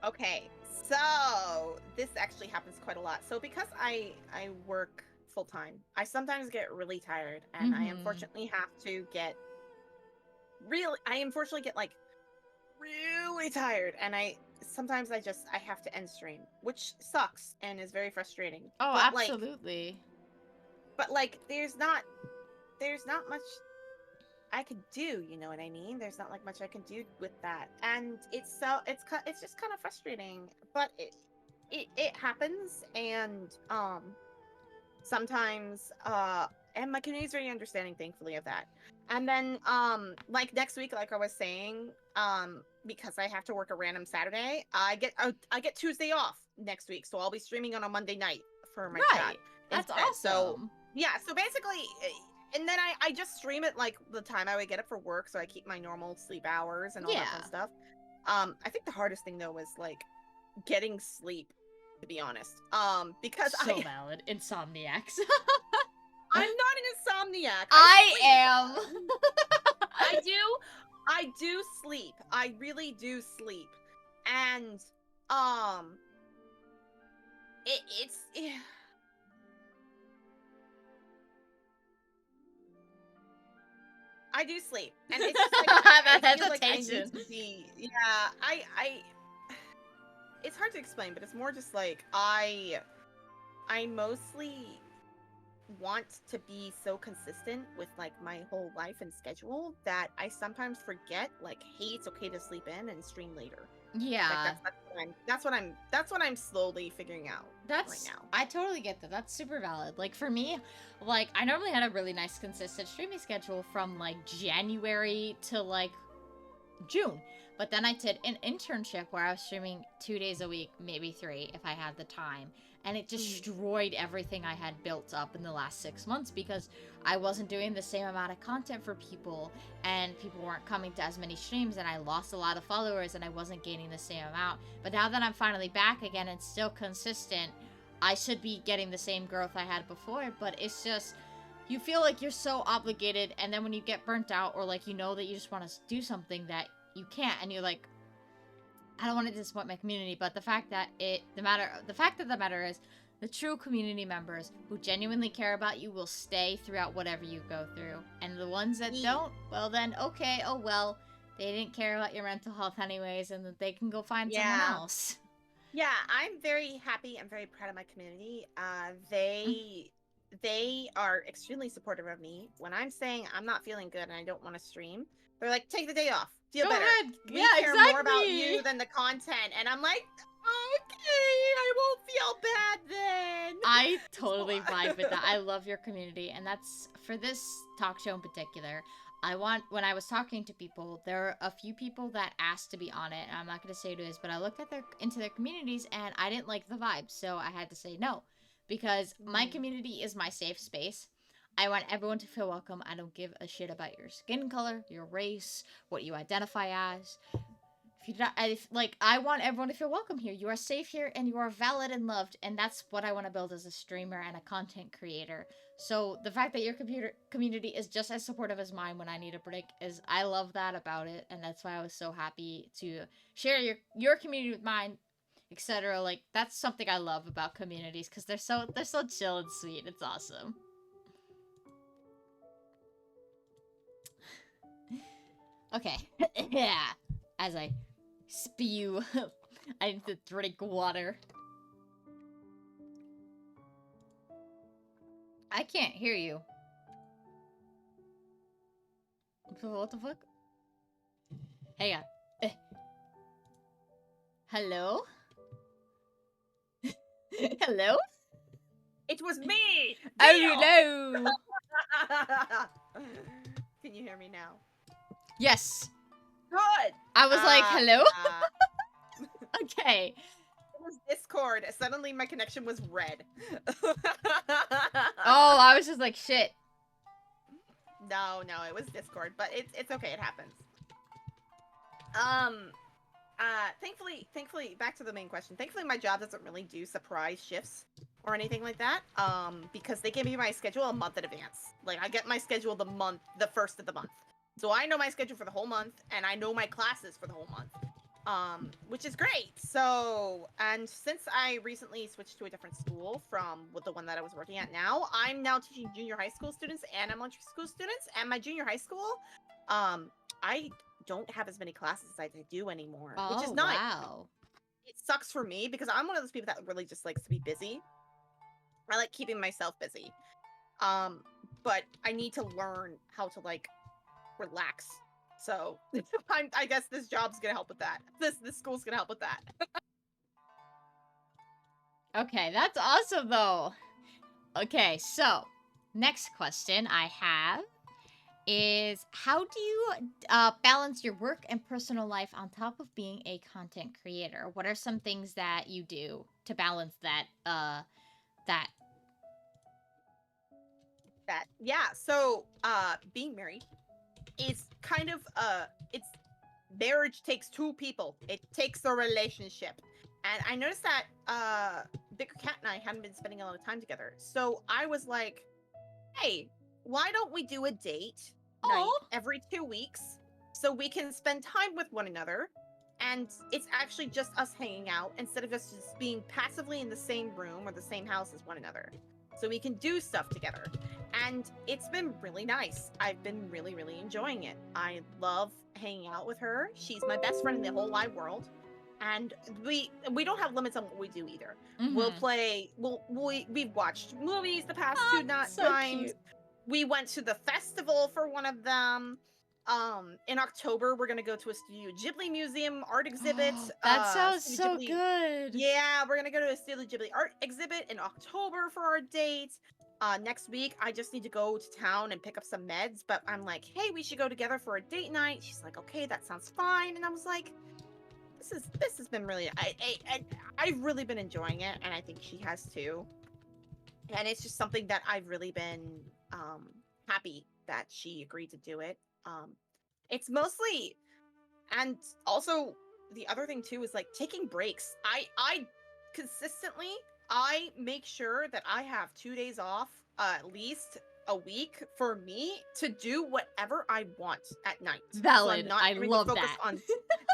Okay, so this actually happens quite a lot. So because I work full time, I sometimes get really tired, and I unfortunately have to get really tired, and sometimes I have to end stream, which sucks and is very frustrating. Oh, but, absolutely. But like, there's not much I could do, you know what I mean? There's not like much I can do with that, and it's just kind of frustrating. But it happens, and sometimes and my community is very understanding, thankfully, of that. And then like next week, like I was saying, because I have to work a random Saturday, I get Tuesday off next week, so I'll be streaming on a Monday night for my chat. That's instead. awesome. So yeah, so basically. And then I just stream it like the time I would get up for work, so I keep my normal sleep hours and all that fun stuff. I think the hardest thing though was like getting sleep, to be honest. Because valid. Insomniacs. I'm not an insomniac. I am. I do sleep. I really do sleep. And it's I do sleep, and it's just like I feel like I need to be. Yeah, it's hard to explain, but it's more just like I mostly want to be so consistent with like my whole life and schedule that I sometimes forget like, hey, it's okay to sleep in and stream later. Yeah, like, that's what I'm slowly figuring out right now. I totally get that. That's super valid. Like for me, like I normally had a really nice consistent streaming schedule from like January to like June. But then I did an internship where I was streaming 2 days a week, maybe 3 if I had the time. And it destroyed everything I had built up in the last 6 months because I wasn't doing the same amount of content for people and people weren't coming to as many streams and I lost a lot of followers and I wasn't gaining the same amount. But now that I'm finally back again and still consistent, I should be getting the same growth I had before, but it's just, you feel like you're so obligated, and then when you get burnt out or like you know that you just want to do something that you can't, and you're like, I don't want to disappoint my community, but the fact of the matter is, the true community members who genuinely care about you will stay throughout whatever you go through, and the ones that don't, well then, okay, oh well, they didn't care about your mental health anyways, and that they can go find someone else. Yeah, I'm very happy. I'm very proud of my community. They are extremely supportive of me. When I'm saying I'm not feeling good and I don't want to stream, they're like, take the day off. Feel Go better. ahead. We Yeah, care exactly. more about you than the content. And I'm like, okay, I won't feel bad then. I totally vibe with that. I love your community, and that's for this talk show in particular. When I was talking to people, there are a few people that asked to be on it, and I'm not going to say who it is, but I looked at into their communities, and I didn't like the vibe, so I had to say no, because my community is my safe space. I want everyone to feel welcome. I don't give a shit about your skin color, your race, what you identify as. I want everyone to feel welcome here. You are safe here, and you are valid and loved, and that's what I want to build as a streamer and a content creator. So the fact that your community is just as supportive as mine when I need a break I love that about it, and that's why I was so happy to share your community with mine, etc. Like, that's something I love about communities, because they're so chill and sweet. It's awesome. Okay. Yeah. As I spew, I need to drink water. I can't hear you. What the fuck? Hang on. Hello? Hello? It was me! Oh no! Can you hear me now? Yes. Good! I was like, hello? Okay. It was Discord. Suddenly my connection was red. Oh, I was just like, shit. No, it was Discord, but it's okay, it happens. Thankfully, back to the main question. Thankfully, my job doesn't really do surprise shifts or anything like that. Because they give me my schedule a month in advance. Like, I get my schedule the first of the month. So I know my schedule for the whole month, and I know my classes for the whole month. Which is great. So, and since I recently switched to a different school from the one that I was working at now, I'm now teaching junior high school students and elementary school students. And my junior high school, I don't have as many classes as I do anymore, which is nice. Wow. It sucks for me because I'm one of those people that really just likes to be busy. I like keeping myself busy. But I need to learn how to, like, relax. So I guess this job's gonna help with that. This school's gonna help with that. Okay, that's awesome though. Okay, so next question I have is, how do you balance your work and personal life on top of being a content creator? What are some things that you do to balance that? Yeah. So being married is kind of it's marriage takes two people. It takes a relationship. And I noticed that Bigger Cat and I hadn't been spending a lot of time together. So I was like, hey, why don't we do a date night every 2 weeks so we can spend time with one another, and it's actually just us hanging out instead of us just being passively in the same room or the same house as one another. So we can do stuff together. And it's been really nice. I've been really, really enjoying it. I love hanging out with her. She's my best friend in the whole wide world. And we don't have limits on what we do either. Mm-hmm. We'll play, we've watched movies the past two times. Cute. We went to the festival for one of them. In October, we're gonna go to a Studio Ghibli museum art exhibit. That sounds so Ghibli. good. Yeah, we're gonna go to a Studio Ghibli art exhibit in October for our date. Next week, I just need to go to town and pick up some meds, but I'm like, hey, we should go together for a date night. She's like, okay, that sounds fine. And I was like, this has been really, I've really been enjoying it, and I think she has too. And it's just something that I've really been happy that she agreed to do it. It's mostly, and also the other thing too is like taking breaks. I consistently I make sure that I have 2 days off at least a week for me to do whatever I want at night. So I'm Valid. not I having love to focus that. on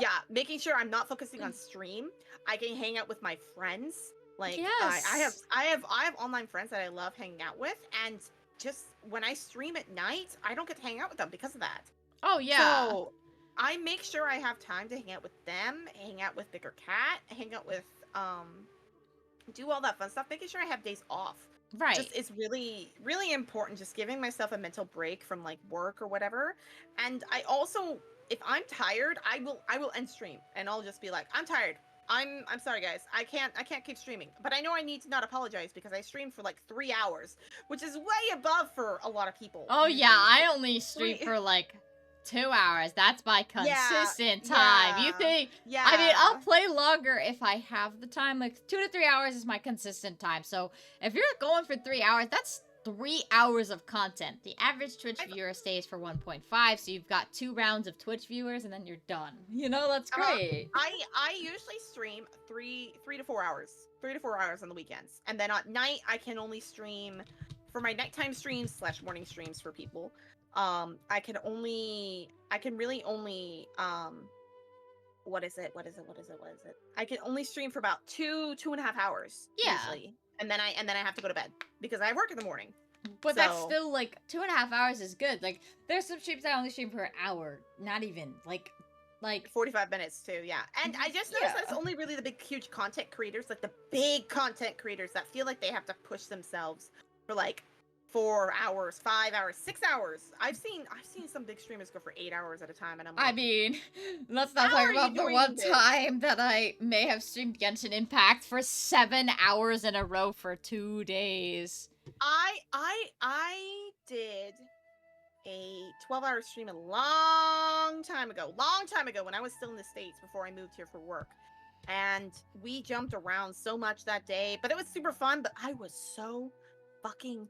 yeah, making sure I'm not focusing on stream. I can hang out with my friends. Like Yes. I have online friends that I love hanging out with, and just when I stream at night, I don't get to hang out with them because of that. Oh yeah. So I make sure I have time to hang out with them, hang out with Bigger Cat, hang out with do all that fun stuff, making sure I have days off. Right. Just it's really, really important, just giving myself a mental break from like work or whatever. And I also, if I'm tired, I will end stream and I'll just be like, I'm tired. I'm sorry guys. I can't keep streaming. But I know I need to not apologize because I streamed for like 3 hours, which is way above for a lot of people. Oh usually. yeah, I only stream Three- for like 2 hours. That's my Yeah, consistent time. You yeah, think? yeah. I mean, I'll play longer if I have the time. Like 2 to 3 hours is my consistent time. So if you're going for 3 hours, that's 3 hours of content. The average Twitch viewer stays for 1.5, so you've got 2 rounds of Twitch viewers, and then you're done. You know, that's great. I usually stream 3 to 4 hours. 3 to 4 hours on the weekends. And then at night I can only stream for my nighttime streams / morning streams for people. I can really only what is it? I can only stream for about 2.5 hours usually. And then I have to go to bed because I work in the morning. But that's still like 2.5 hours is good. Like there's some streams I only stream for an hour, not even like 45 minutes too, yeah. And I just noticed that it's only really the big huge content creators, like the big content creators that feel like they have to push themselves for like 4 hours, 5 hours, 6 hours. I've seen some big streamers go for 8 hours at a time, and I'm like, I mean, let's not talk about the one time that I may have streamed Genshin Impact for 7 hours in a row for 2 days. I did a 12-hour stream a long time ago when I was still in the States before I moved here for work. And we jumped around so much that day, but it was super fun, but I was so fucking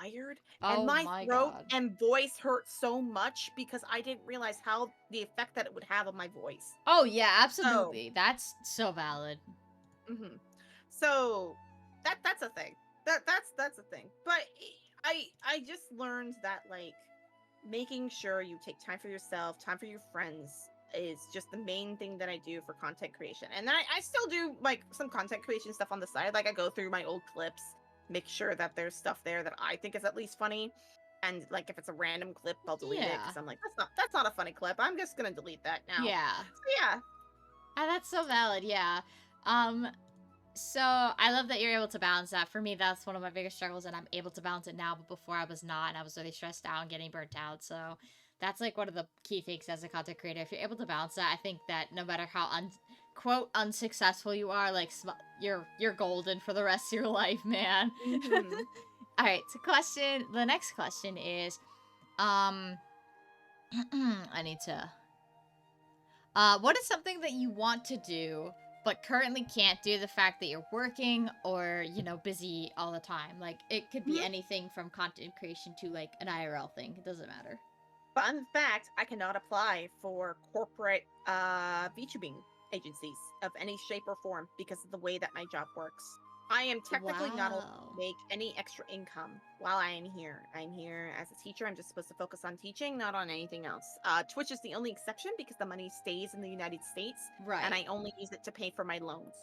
tired, and my throat and voice hurt so much because I didn't realize how the effect that it would have on my voice. Oh yeah, absolutely. That's so valid. So that's a thing. That's a thing. But I just learned that like making sure you take time for yourself, time for your friends is just the main thing that I do for content creation. And then I still do like some content creation stuff on the side. Like I go through my old clips, make sure that there's stuff there that I think is at least funny. And like if it's a random clip, I'll delete it because I'm like, that's not a funny clip. I'm just gonna delete that now. Yeah. So yeah. And that's so valid, yeah. So I love that you're able to balance that. For me, that's one of my biggest struggles, and I'm able to balance it now, but before I was not, and I was really stressed out and getting burnt out. So that's like one of the key things as a content creator. If you're able to balance that, I think that no matter how quote unsuccessful you are, like you're golden for the rest of your life, man. All right, so the next question is, I need to, what is something that you want to do but currently can't do? The fact that you're working or, you know, busy all the time. Like, it could be anything from content creation to, like, an IRL thing. It doesn't matter. Fun fact, I cannot apply for corporate VTubing agencies of any shape or form because of the way that my job works. I am technically not allowed to make any extra income while I am here. I'm here as a teacher. I'm just supposed to focus on teaching, not on anything else. Twitch is the only exception because the money stays in the United States. Right. And I only use it to pay for my loans.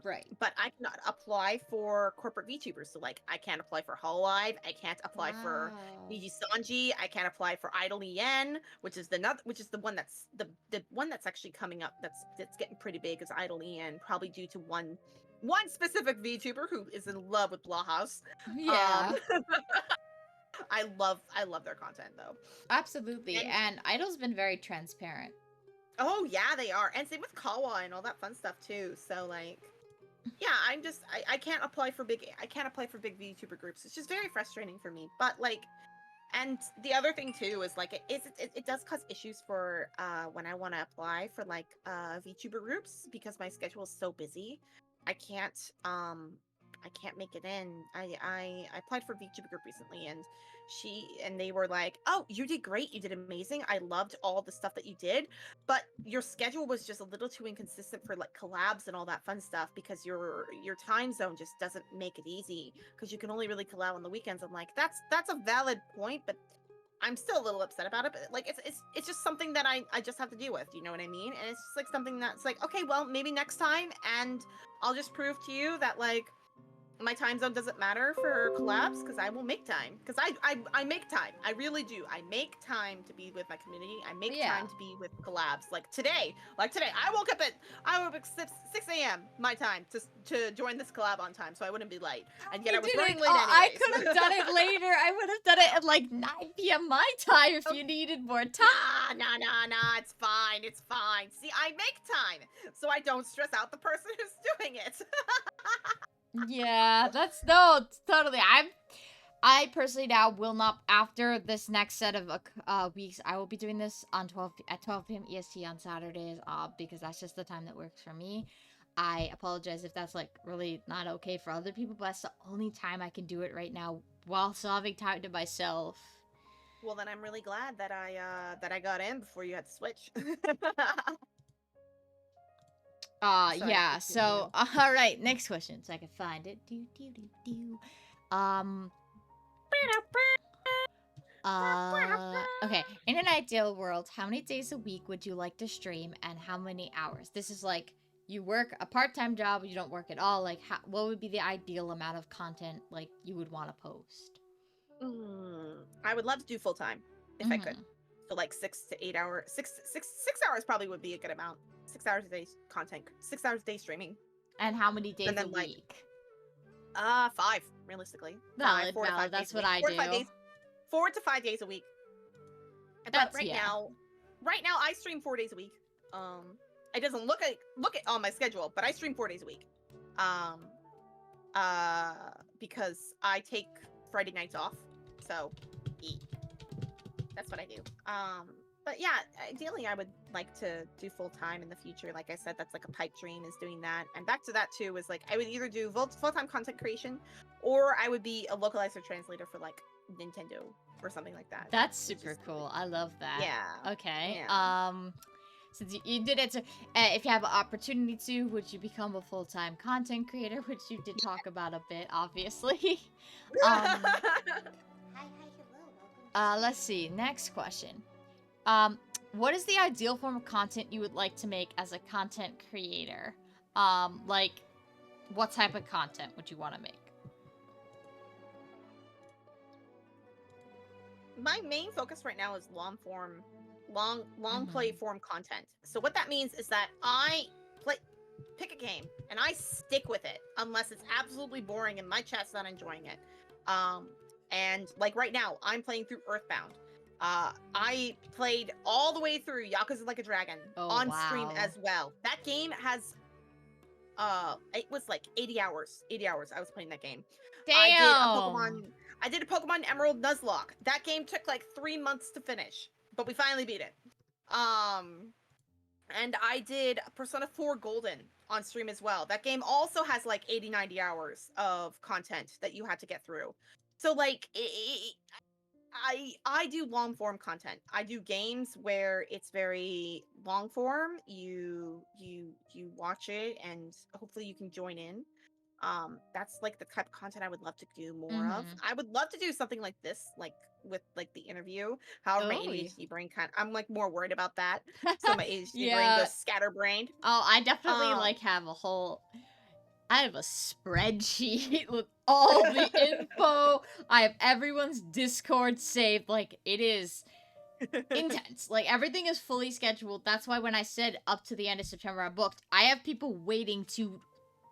Right. But I cannot apply for corporate VTubers. So, like, I can't apply for Hololive. I can't apply for Niji Sanji. I can't apply for Idle EN, which is the one that's the one that's actually coming up. That's getting pretty big is Idle EN, probably due to one specific VTuber who is in love with Blahhouse. Yeah. I love their content though. Absolutely. And Idle's been very transparent. Oh yeah, they are. And same with Kawa and all that fun stuff too. So like yeah, I can't apply for big VTuber groups. It's just very frustrating for me. But like, and the other thing too is like it does cause issues for when I want to apply for like VTuber groups because my schedule is so busy. I can't um I can't make it in. I applied for a VTuber group recently and they were like, "Oh, you did great. You did amazing. I loved all the stuff that you did, but your schedule was just a little too inconsistent for like collabs and all that fun stuff because your time zone just doesn't make it easy because you can only really collab on the weekends." I'm like, that's a valid point, but I'm still a little upset about it. But like, it's just something that I just have to deal with. You know what I mean? And it's just like something that's like, okay, well, maybe next time, and I'll just prove to you that like my time zone doesn't matter for collabs because I will make time because I make time. I really do. I make time to be with my community. I make Yeah. time to be with collabs. Like today I woke up at 6 a.m. my time to join this collab on time so I wouldn't be late, and yet I was running late anyways. I could have done it later. I would have done it at like 9 p.m. my time if you needed more time. Nah, it's fine. See, I make time so I don't stress out the person who's doing it. Yeah, that's no, totally. I personally now will not, after this next set of weeks, I will be doing this on 12 p.m. EST on Saturdays, because that's just the time that works for me. I apologize if that's like really not okay for other people, but that's the only time I can do it right now while still having time to myself. Well, then I'm really glad that I got in before you had to switch. Yeah, so, all right, next question, so I can find it. Okay, in an ideal world, how many days a week would you like to stream, and how many hours? This is like, you work a part-time job, you don't work at all, like, what would be the ideal amount of content, like, you would want to post? I would love to do full-time, if I could. So, like, 6 to 8 hours, 6 hours probably would be a good amount. 6 hours a day content, 6 hours a day streaming. And how many days a week? 5, realistically. Valid, 4 to 5 that's days what a week. I do. 4 to 5 days a week. But right now I stream 4 days a week. It doesn't look at on my schedule, but I stream 4 days a week. Because I take Friday nights off. So, that's what I do. But yeah, ideally I would like to do full time in the future. Like I said, that's like a pipe dream, is doing that. And back to that too is like I would either do full-time content creation, or I would be a localizer translator for like Nintendo or something like that. That's super cool. I love that. Yeah. Okay. Yeah. Since you did it, so, if you have an opportunity to, would you become a full-time content creator, which you did talk about a bit, obviously. Hi, hello, welcome. Let's see. Next question. What is the ideal form of content you would like to make as a content creator? Like, what type of content would you want to make? My main focus right now is long play form content. So what that means is that I pick a game and I stick with it unless it's absolutely boring and my chat's not enjoying it. And like right now, I'm playing through Earthbound. I played all the way through Yakuza Like a Dragon on stream as well. That game has it was like 80 hours. 80 hours I was playing that game. Damn. I did a Pokemon Emerald Nuzlocke. That game took like 3 months to finish, but we finally beat it. And I did Persona 4 Golden on stream as well. That game also has like 80, 90 hours of content that you had to get through. So like I do long form content. I do games where it's very long form. You watch it and hopefully you can join in. That's like the type of content I would love to do more of. I would love to do something like this, like with like the interview. However, my ADHD brain I'm like more worried about that. So my ADHD brain goes scatterbrained. Oh, I definitely like I have a spreadsheet with all the info. I have everyone's Discord saved. Like, it is intense. Like, everything is fully scheduled. That's why when I said up to the end of September I'm booked, I have people waiting to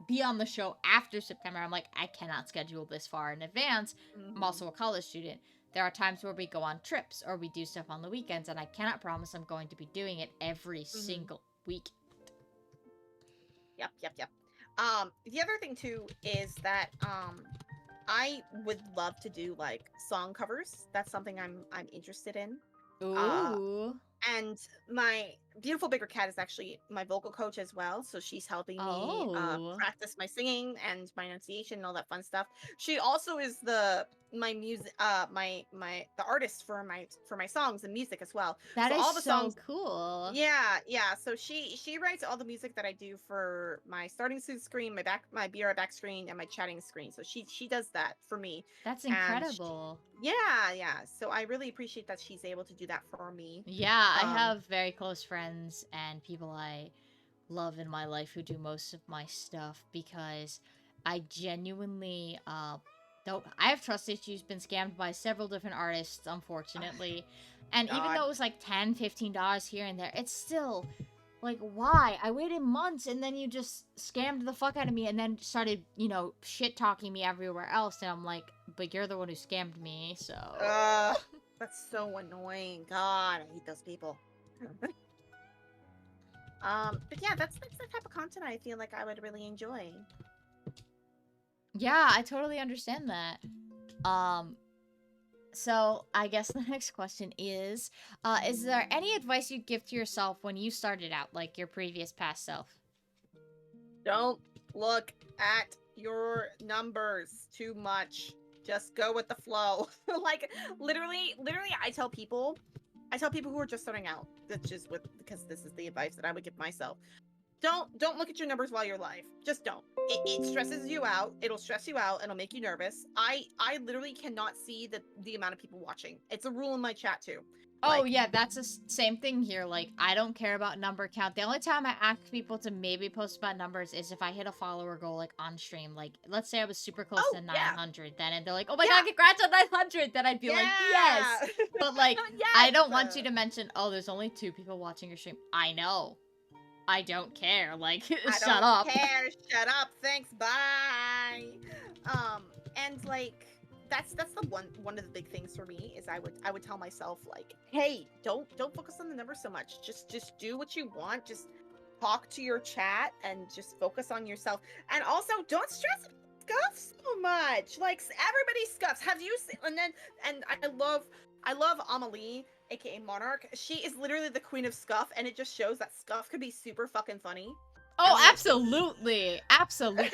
be on the show after September. I'm like, I cannot schedule this far in advance. I'm also a college student. There are times where we go on trips or we do stuff on the weekends, and I cannot promise I'm going to be doing it every single week. Yep. The other thing too is that I would love to do like song covers. That's something I'm interested in. Uh, Ooh. and my beautiful bigger cat is actually my vocal coach as well, so she's helping me Oh. practice my singing and my enunciation and all that fun stuff. She also is the my music the artist for my songs and music as well. That So is all the so songs, cool. yeah. So she writes all the music that I do for my starting screen, my BR back screen, and my chatting screen. So she does that for me. That's And incredible. yeah. So I really appreciate that she's able to do that for me. Yeah, I Um, have very close friends and people I love in my life who do most of my stuff because I genuinely don't I have trust issues, been scammed by several different artists, unfortunately. And even God. though it was like $10, $15 here and there, it's still like, why? I waited months and then you just scammed the fuck out of me and then started, shit talking me everywhere else. And I'm like, but you're the one who scammed me, so. That's so annoying. God, I hate those people. But yeah, that's the type of content I feel like I would really enjoy. Yeah, I totally understand that. So I guess the next question is there any advice you'd give to yourself when you started out, like your previous past self? Don't look at your numbers too much. Just go with the flow. Like literally, I tell people who are just starting out, that's just because this is the advice that I would give myself. Don't look at your numbers while you're live. Just don't. It stresses you out. It'll stress you out. It'll make you nervous. I literally cannot see the amount of people watching. It's a rule in my chat too. Oh, Like, yeah, that's the same thing here. Like, I don't care about number count. The only time I ask people to maybe post about numbers is if I hit a follower goal, like, on stream. Like, let's say I was super close to 900, then, and they're like, oh my god, congrats on 900! Then I'd be like, yes! But, like, I don't want you to mention, oh, there's only 2 people watching your stream. I know. I don't care. Like, shut up. I don't care. Shut up. Thanks. Bye. And like that's the one of the big things for me is I would tell myself like, hey, don't focus on the numbers so much. Just do what you want. Just talk to your chat and just focus on yourself. And also, don't stress scuff so much. Like everybody scuffs. Have you seen? And I love Amelie, aka Monarch. She is literally the queen of scuff, and it just shows that scuff could be super fucking funny. Oh, absolutely. Absolutely.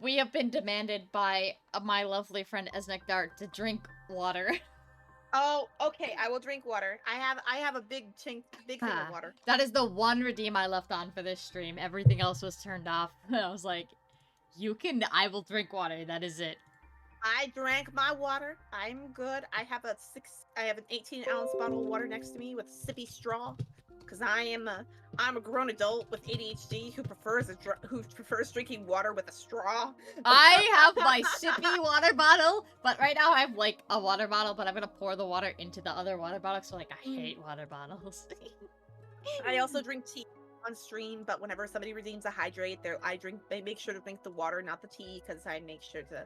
We have been demanded by my lovely friend Esnekdart to drink water. Oh, okay. I will drink water. I have a big thing of water. That is the one redeem I left on for this stream. Everything else was turned off. I was like, I will drink water. That is it. I drank my water. I'm good. I have an 18-ounce bottle of water next to me with a sippy straw. Because I'm a grown adult with ADHD who prefers drinking water with a straw. I have my sippy water bottle, but right now I have like a water bottle, but I'm gonna pour the water into the other water bottle. So like I hate water bottles. I also drink tea on stream, but whenever somebody redeems a hydrate, they make sure to drink the water, not the tea, because I make sure to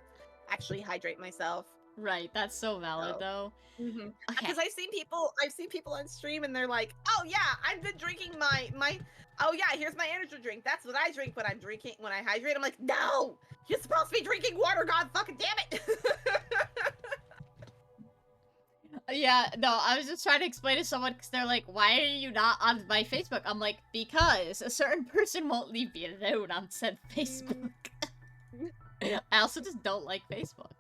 actually hydrate myself. Right, that's so valid though. Mm-hmm. Because I've seen people on stream and they're like, oh yeah, I've been drinking my oh yeah, here's my energy drink. That's what I drink when I hydrate. I'm like, no, you're supposed to be drinking water, god fucking damn it. Yeah, no, I was just trying to explain to someone because they're like, why are you not on my Facebook? I'm like, because a certain person won't leave me alone on said Facebook. I also just don't like Facebook.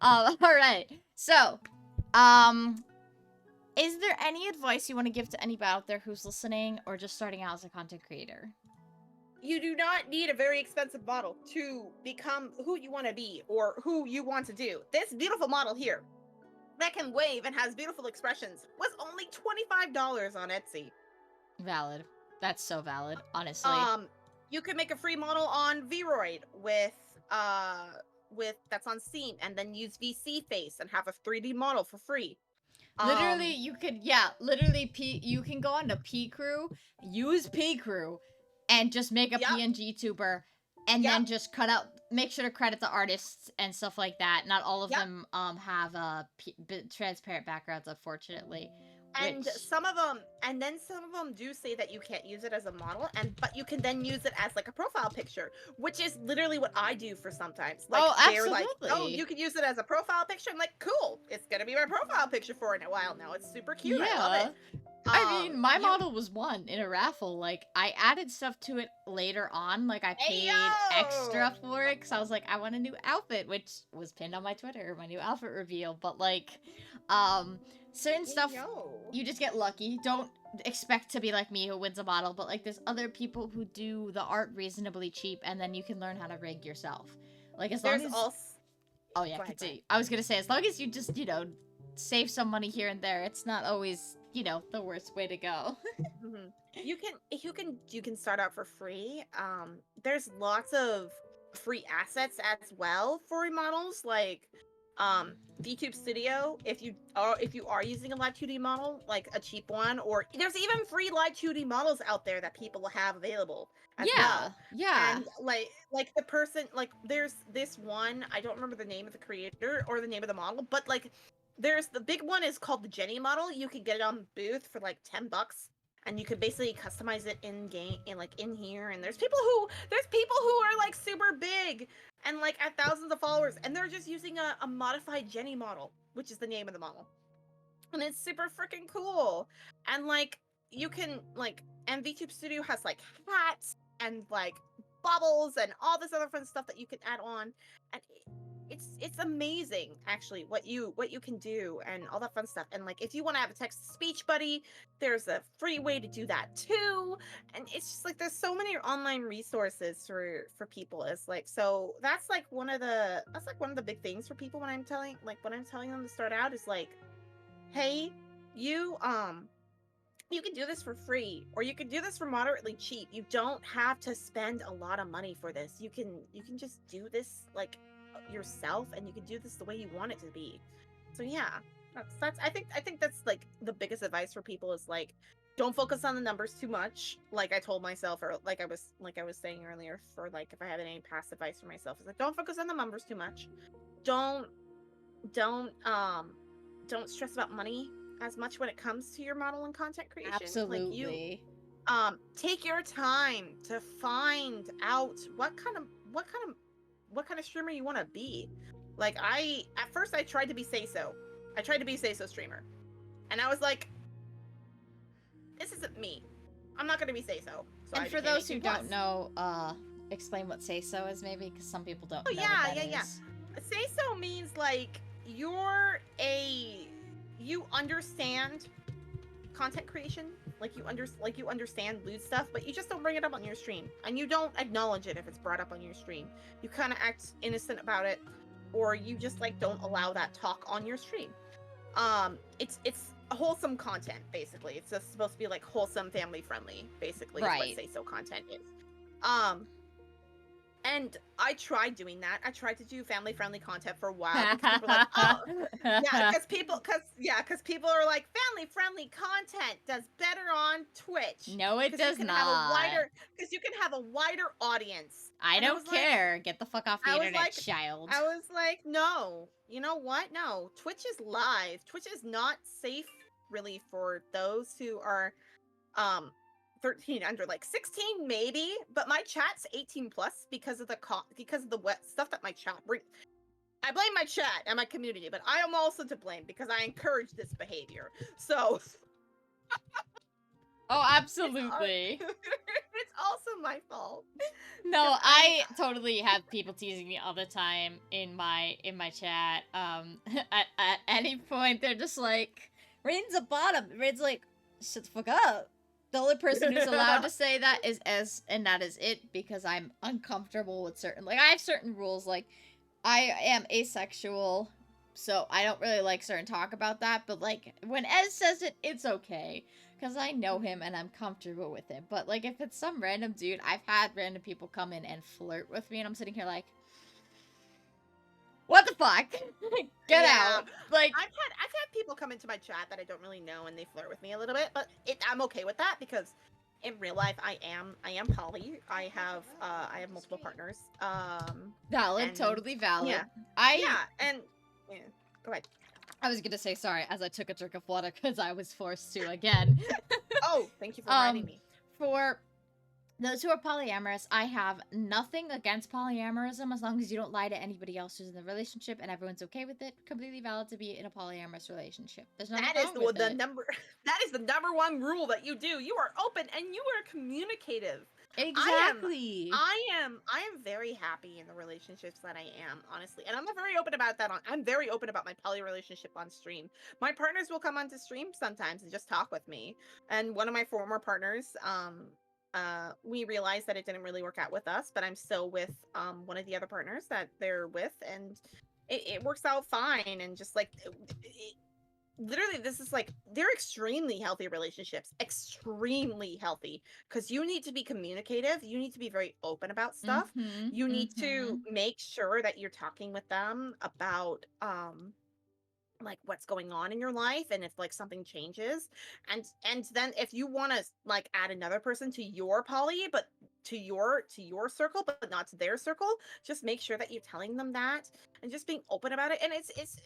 Alright. So, is there any advice you want to give to anybody out there who's listening or just starting out as a content creator? You do not need a very expensive model to become who you want to be or who you want to do. This beautiful model here that can wave and has beautiful expressions was only $25 on Etsy. Valid. That's so valid, honestly. You could make a free model on Vroid with that's on Steam, and then use VC Face and have a 3D model for free. Literally, you can you can go on to P-Crew, use P-Crew, and just make a PNG tuber, and then just make sure to credit the artists and stuff like that. Not all of them have transparent backgrounds, unfortunately. And Which- some of them, do say that you can't use it as a model, but you can then use it as like a profile picture, which is literally what I do for sometimes. Like Oh, they're like, "Oh, absolutely. you can use it as a profile picture." I'm like, "Cool, it's gonna be my profile picture for a while now. It's super cute. I love it." I mean, my you- model was won in a raffle. Like, I added stuff to it later on. Like, I paid extra Ayo! for it because I was like, I want a new outfit, which was pinned on my Twitter, my new outfit reveal. But, like, certain stuff, Yo. you just get lucky. Don't expect to be like me who wins a model, but, like, there's other people who do the art reasonably cheap, and then you can learn how to rig yourself. Like, as long There's as... also. Oh, yeah, Go ahead, continue. I was gonna say, as long as you just, you know, save some money here and there, it's not always, you know, the worst way to go. Mhm. You can start out for free. There's lots of free assets as well for remodels, like VTube Studio. If you are using a Live 2D model, like a cheap one, or there's even free Live 2D models out there that people have available as well. Yeah. And like the person, like there's this one, I don't remember the name of the creator or the name of the model, but like there's the big one is called the Jenny model. You can get it on Booth for like $10, and you can basically customize it in game, in here. And there's people who are like super big and like at thousands of followers, and they're just using a modified Jenny model, which is the name of the model, and it's super freaking cool. And like you can like, and VTube Studio has like hats and like bubbles and all this other fun stuff that you can add on, and it's amazing actually what you can do and all that fun stuff. And like if you want to have a text to speech buddy, there's a free way to do that too. And it's just like there's so many online resources for people. It's like, so that's like one of the big things for people when I'm telling them to start out is like, hey, you can do this for free, or you can do this for moderately cheap. You don't have to spend a lot of money for this. You can just do this like yourself, and you can do this the way you want it to be. So yeah, that's I think that's like the biggest advice for people is like, don't focus on the numbers too much. Like I told myself, or like I was saying earlier, for like if I have any past advice for myself, is like, don't focus on the numbers too much. Don't stress about money as much when it comes to your model and content creation. Absolutely. Like you take your time to find out what kind of streamer you want to be. Like at first I tried to be Say-So. I tried to be Say-So streamer. And I was like, this isn't me. I'm not gonna be Say-So. So And for those who don't know, explain what Say-So is maybe, because some people don't know what that is. Say-So means like you understand content creation, like you understand lewd stuff, but you just don't bring it up on your stream, and you don't acknowledge it if it's brought up on your stream. You kind of act innocent about it, or you just like don't allow that talk on your stream. It's wholesome content, basically. It's just supposed to be like wholesome, family friendly, basically. Right. Is what Say-So content is. And I tried doing that. I tried to do family-friendly content for a while. Because people were like, oh, yeah, because people are like, family-friendly content does better on Twitch. No, it does not. Because you can have a wider audience. I don't care. Like, get the fuck off the internet, child. I was like, no. You know what? No. Twitch is live. Twitch is not safe, really, for those who are 13 under, like 16 maybe, but my chat's 18 plus because of the wet stuff that my chat brings. I blame my chat and my community, but I am also to blame because I encourage this behavior. So oh, absolutely. It's also my fault. No, I totally have people teasing me all the time in my chat. At any point they're just like, Rain's a bottom. Rain's like, shut the fuck up. The only person who's allowed to say that is Ez, and that is it, because I'm uncomfortable with certain, like, I have certain rules, like, I am asexual, so I don't really like certain talk about that, but, like, when Ez says it, it's okay, because I know him and I'm comfortable with him, but, like, if it's some random dude, I've had random people come in and flirt with me, and I'm sitting here like, what the fuck? Get out. Like, I've had people come into my chat that I don't really know, and they flirt with me a little bit, but I'm okay with that because in real life I am poly. I have multiple partners. Valid, and, totally valid. Yeah. Go ahead. I was gonna say sorry as I took a drink of water because I was forced to again. Oh, thank you for reminding me. For those who are polyamorous, I have nothing against polyamorism as long as you don't lie to anybody else who's in the relationship and everyone's okay with it. Completely valid to be in a polyamorous relationship. There's nothing That is wrong with the it. number. That is the number one rule that you do. You are open and you are communicative. Exactly. I am very happy in the relationships that I am, honestly. And I'm very open about that. I'm very open about my poly relationship on stream. My partners will come onto stream sometimes and just talk with me. And one of my former partners, we realized that it didn't really work out with us, but I'm still with one of the other partners that they're with, and it works out fine. And just like literally, this is like, they're extremely healthy relationships, extremely healthy, because you need to be communicative, you need to be very open about stuff, you need to make sure that you're talking with them about like what's going on in your life, and if like something changes, and then if you want to like add another person to your poly, but to your circle, but not to their circle, just make sure that you're telling them that and just being open about it. And it's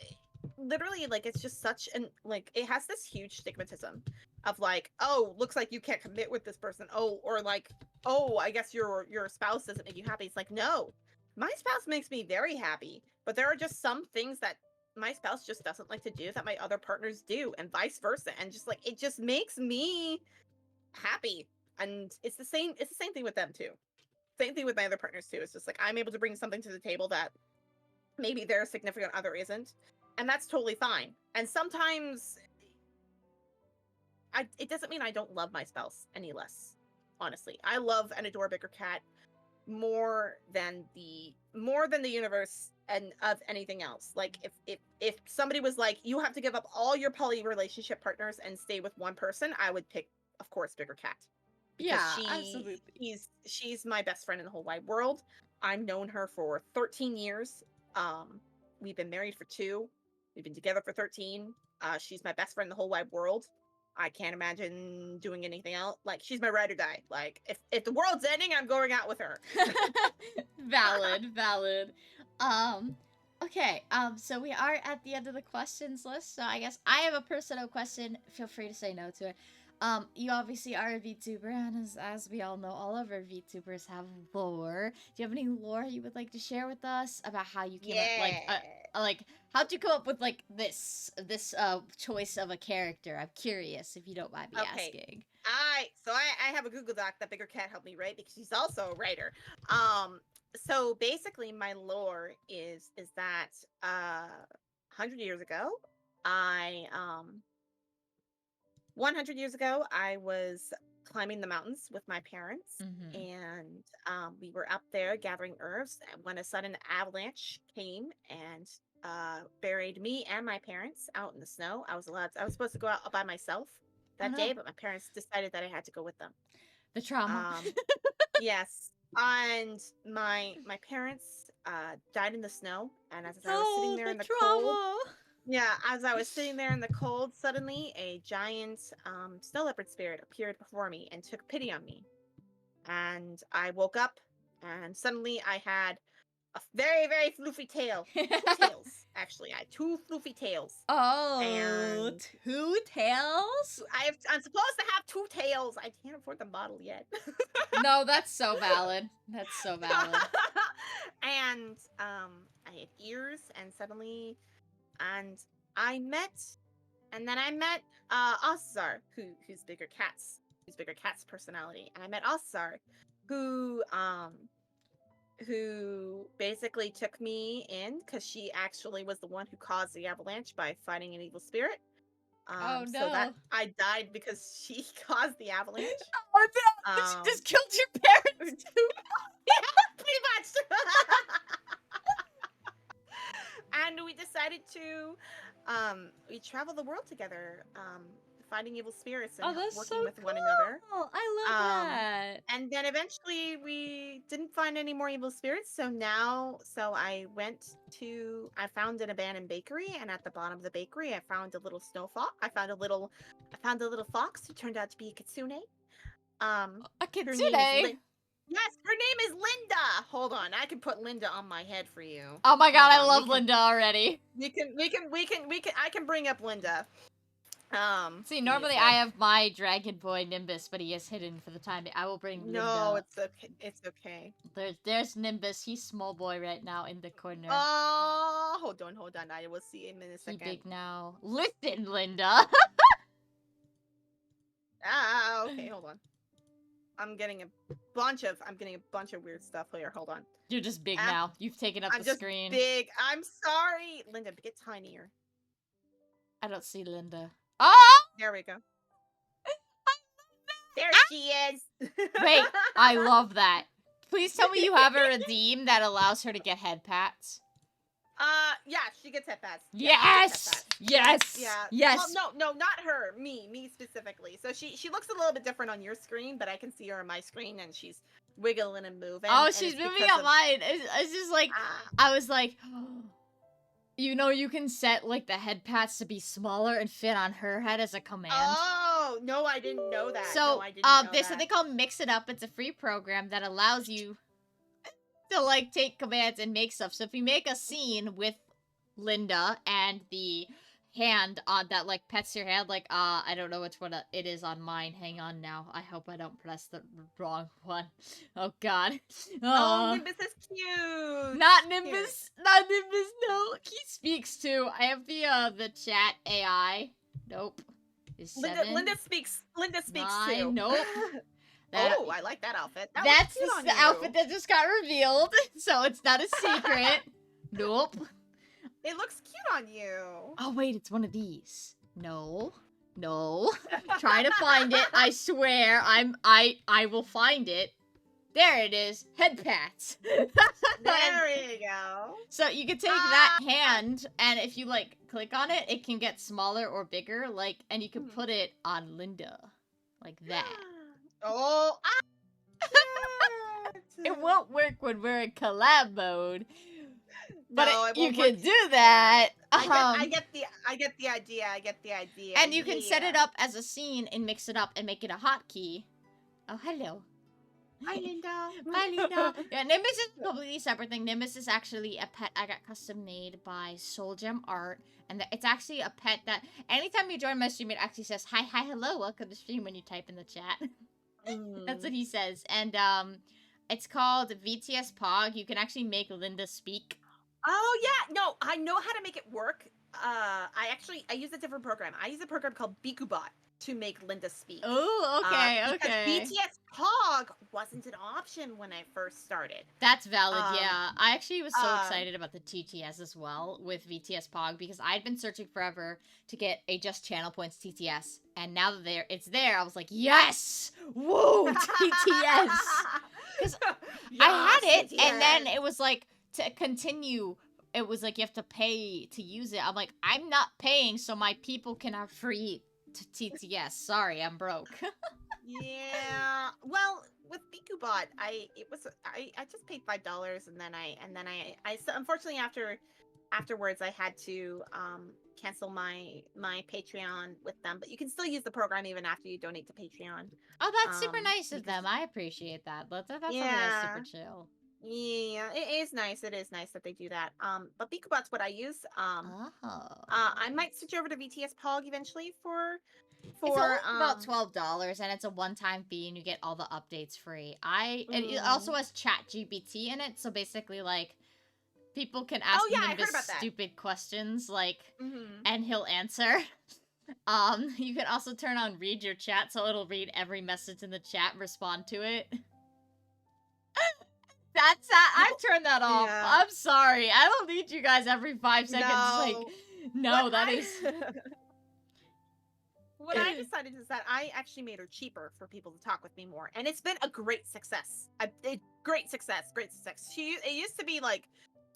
literally like, it's just such an, like, it has this huge stigmatism of like, oh, looks like you can't commit with this person, oh, or like, oh, I guess your spouse doesn't make you happy. It's like, no, my spouse makes me very happy, but there are just some things that my spouse just doesn't like to do that my other partners do, and vice versa. And just like, it just makes me happy. And it's the same thing with them too. Same thing with my other partners too. It's just like, I'm able to bring something to the table that maybe their significant other isn't, and that's totally fine. And sometimes it doesn't mean I don't love my spouse any less. Honestly, I love and adore Bigger Cat more than the universe and of anything else. Like, if somebody was like, you have to give up all your poly relationship partners and stay with one person, I would pick, of course, Bigger Cat. Because absolutely. she's my best friend in the whole wide world. I've known her for 13 years. We've been married for 2. We've been together for 13. She's my best friend in the whole wide world. I can't imagine doing anything else. Like, she's my ride or die. Like, if the world's ending, I'm going out with her. Valid. Okay, so we are at the end of the questions list, so I guess I have a personal question. Feel free to say no to it. You obviously are a VTuber, and as we all know, all of our VTubers have lore. Do you have any lore you would like to share with us about how you came up, like how'd you come up with like this choice of a character? I'm curious, if you don't mind me asking. I have a Google Doc that Bigger Cat helped me write, because she's also a writer. So basically my lore is that 100 years ago, 100 years ago, I was climbing the mountains with my parents, and we were up there gathering herbs when a sudden avalanche came and buried me and my parents out in the snow. I was supposed to go out by myself that day, but my parents decided that I had to go with them. The trauma. Yes. And my parents died in the snow, and as I was sitting there in the cold, as I was sitting there in the cold, suddenly a giant snow leopard spirit appeared before me and took pity on me. And I woke up, and suddenly I had a very, very floofy tail. 2 tails, actually. I had 2 floofy tails. Oh, and 2 tails? I'm supposed to have 2 tails. I can't afford the model yet. No, that's so valid. That's so valid. And I had ears, and suddenly, and I met Ossar, who's Bigger Cat's personality. And I met Ossar, who basically took me in, because she actually was the one who caused the avalanche by fighting an evil spirit. Oh no! So that I died because she caused the avalanche. Oh no! She just killed your parents too. Yeah, pretty much. And we decided to we travel the world together, fighting evil spirits and working with one another. I love that. And then eventually we didn't find any more evil spirits, so I found an abandoned bakery, and at the bottom of the bakery I found a little snow fox. I found a little fox who turned out to be a kitsune. A kitsune? Yes, her name is Linda. Hold on, I can put Linda on my head for you. Oh my god, Hold I on, love Linda already. I can bring up Linda. See, normally I have my Dragon Boy Nimbus, but he is hidden for the time being. I will bring Linda. No, it's okay. It's okay. There's Nimbus. He's small boy right now in the corner. Oh, hold on. I will see him in a second. He big now. Listen, Linda. Okay, hold on. I'm getting a bunch of weird stuff here. Hold on. You're just big now. You've taken up I'm the just screen. big. I'm sorry, Linda. Get tinier. I don't see Linda. Oh! There we go. There she is. Wait, I love that. Please tell me you have a redeem that allows her to get head pats. Yeah, she gets head pats. Yes! Yes! Yeah. Yes! Well, no, not her. Me specifically. So she looks a little bit different on your screen, but I can see her on my screen, and she's wiggling and moving. Oh, and she's it's moving because on mine. It's just like, I was like, you know, you can set like the head pats to be smaller and fit on her head as a command. Oh, no, I didn't know that. So, no, I didn't know there's that. something called Mix It Up. It's a free program that allows you to like take commands and make stuff. So if you make a scene with Linda and the hand on that like pets your hand, like I don't know which one it is on mine. Hang on now. I hope I don't press the wrong one. Oh god. Oh, Nimbus is cute. Not Nimbus. Not Nimbus. No, he speaks too. I have the chat AI. Nope. Is Linda speaks. Linda speaks too. Nope. Oh, I like that outfit. That's the outfit that just got revealed, so it's not a secret. Nope. It looks cute on you. Oh wait, it's one of these. No. Try to find it. I swear, I will find it. There it is. Head pats. There you go. So you can take that hand, and if you like click on it, it can get smaller or bigger, like, and you can put it on Linda, like that. Oh, It won't work when we're in collab mode. But no, you can do that. I get the idea. And you can set it up as a scene and mix it up and make it a hotkey. Oh, hello. Hi, Linda. Bye, Linda. Yeah, Nimbus is a completely separate thing. Nimbus is actually a pet I got custom made by Soul Gem Art. And it's actually a pet that anytime you join my stream, it actually says, hi, hello, welcome to stream when you type in the chat. That's what he says. And it's called VTS Pog. You can actually make Linda speak. Oh yeah, no, I know how to make it work. I use a different program. I use a program called Bikubot to make Linda speak. Oh, okay, because VTS Pog wasn't an option when I first started. That's valid, yeah. I actually was so excited about the TTS as well with VTS Pog because I'd been searching forever to get a just channel points TTS, and now that it's there, I was like, yes! Woo! TTS! Because I had it, and then it was like, to continue, it was like you have to pay to use it. I'm like, I'm not paying so my people can have free TTS. Sorry, I'm broke. Yeah. Well, with Bikubot, I just paid $5 and then I unfortunately afterwards I had to cancel my Patreon with them, but you can still use the program even after you donate to Patreon. Oh, that's super nice of them. I appreciate that. That's something that's super chill. Yeah, it is nice. It is nice that they do that. But Bikubot's what I use. I might switch over to VTS Pog eventually for it's only about $12, and it's a one-time fee, and you get all the updates free. It also has ChatGPT in it, so basically, like, people can ask him stupid questions, like, and he'll answer. You can also turn on read your chat, so it'll read every message in the chat and respond to it. That's that. I've turned that off. Yeah. I'm sorry. I don't need you guys every 5 seconds. No, that is. What I decided is that I actually made her cheaper for people to talk with me more, and it's been a great success. Great success. It used to be like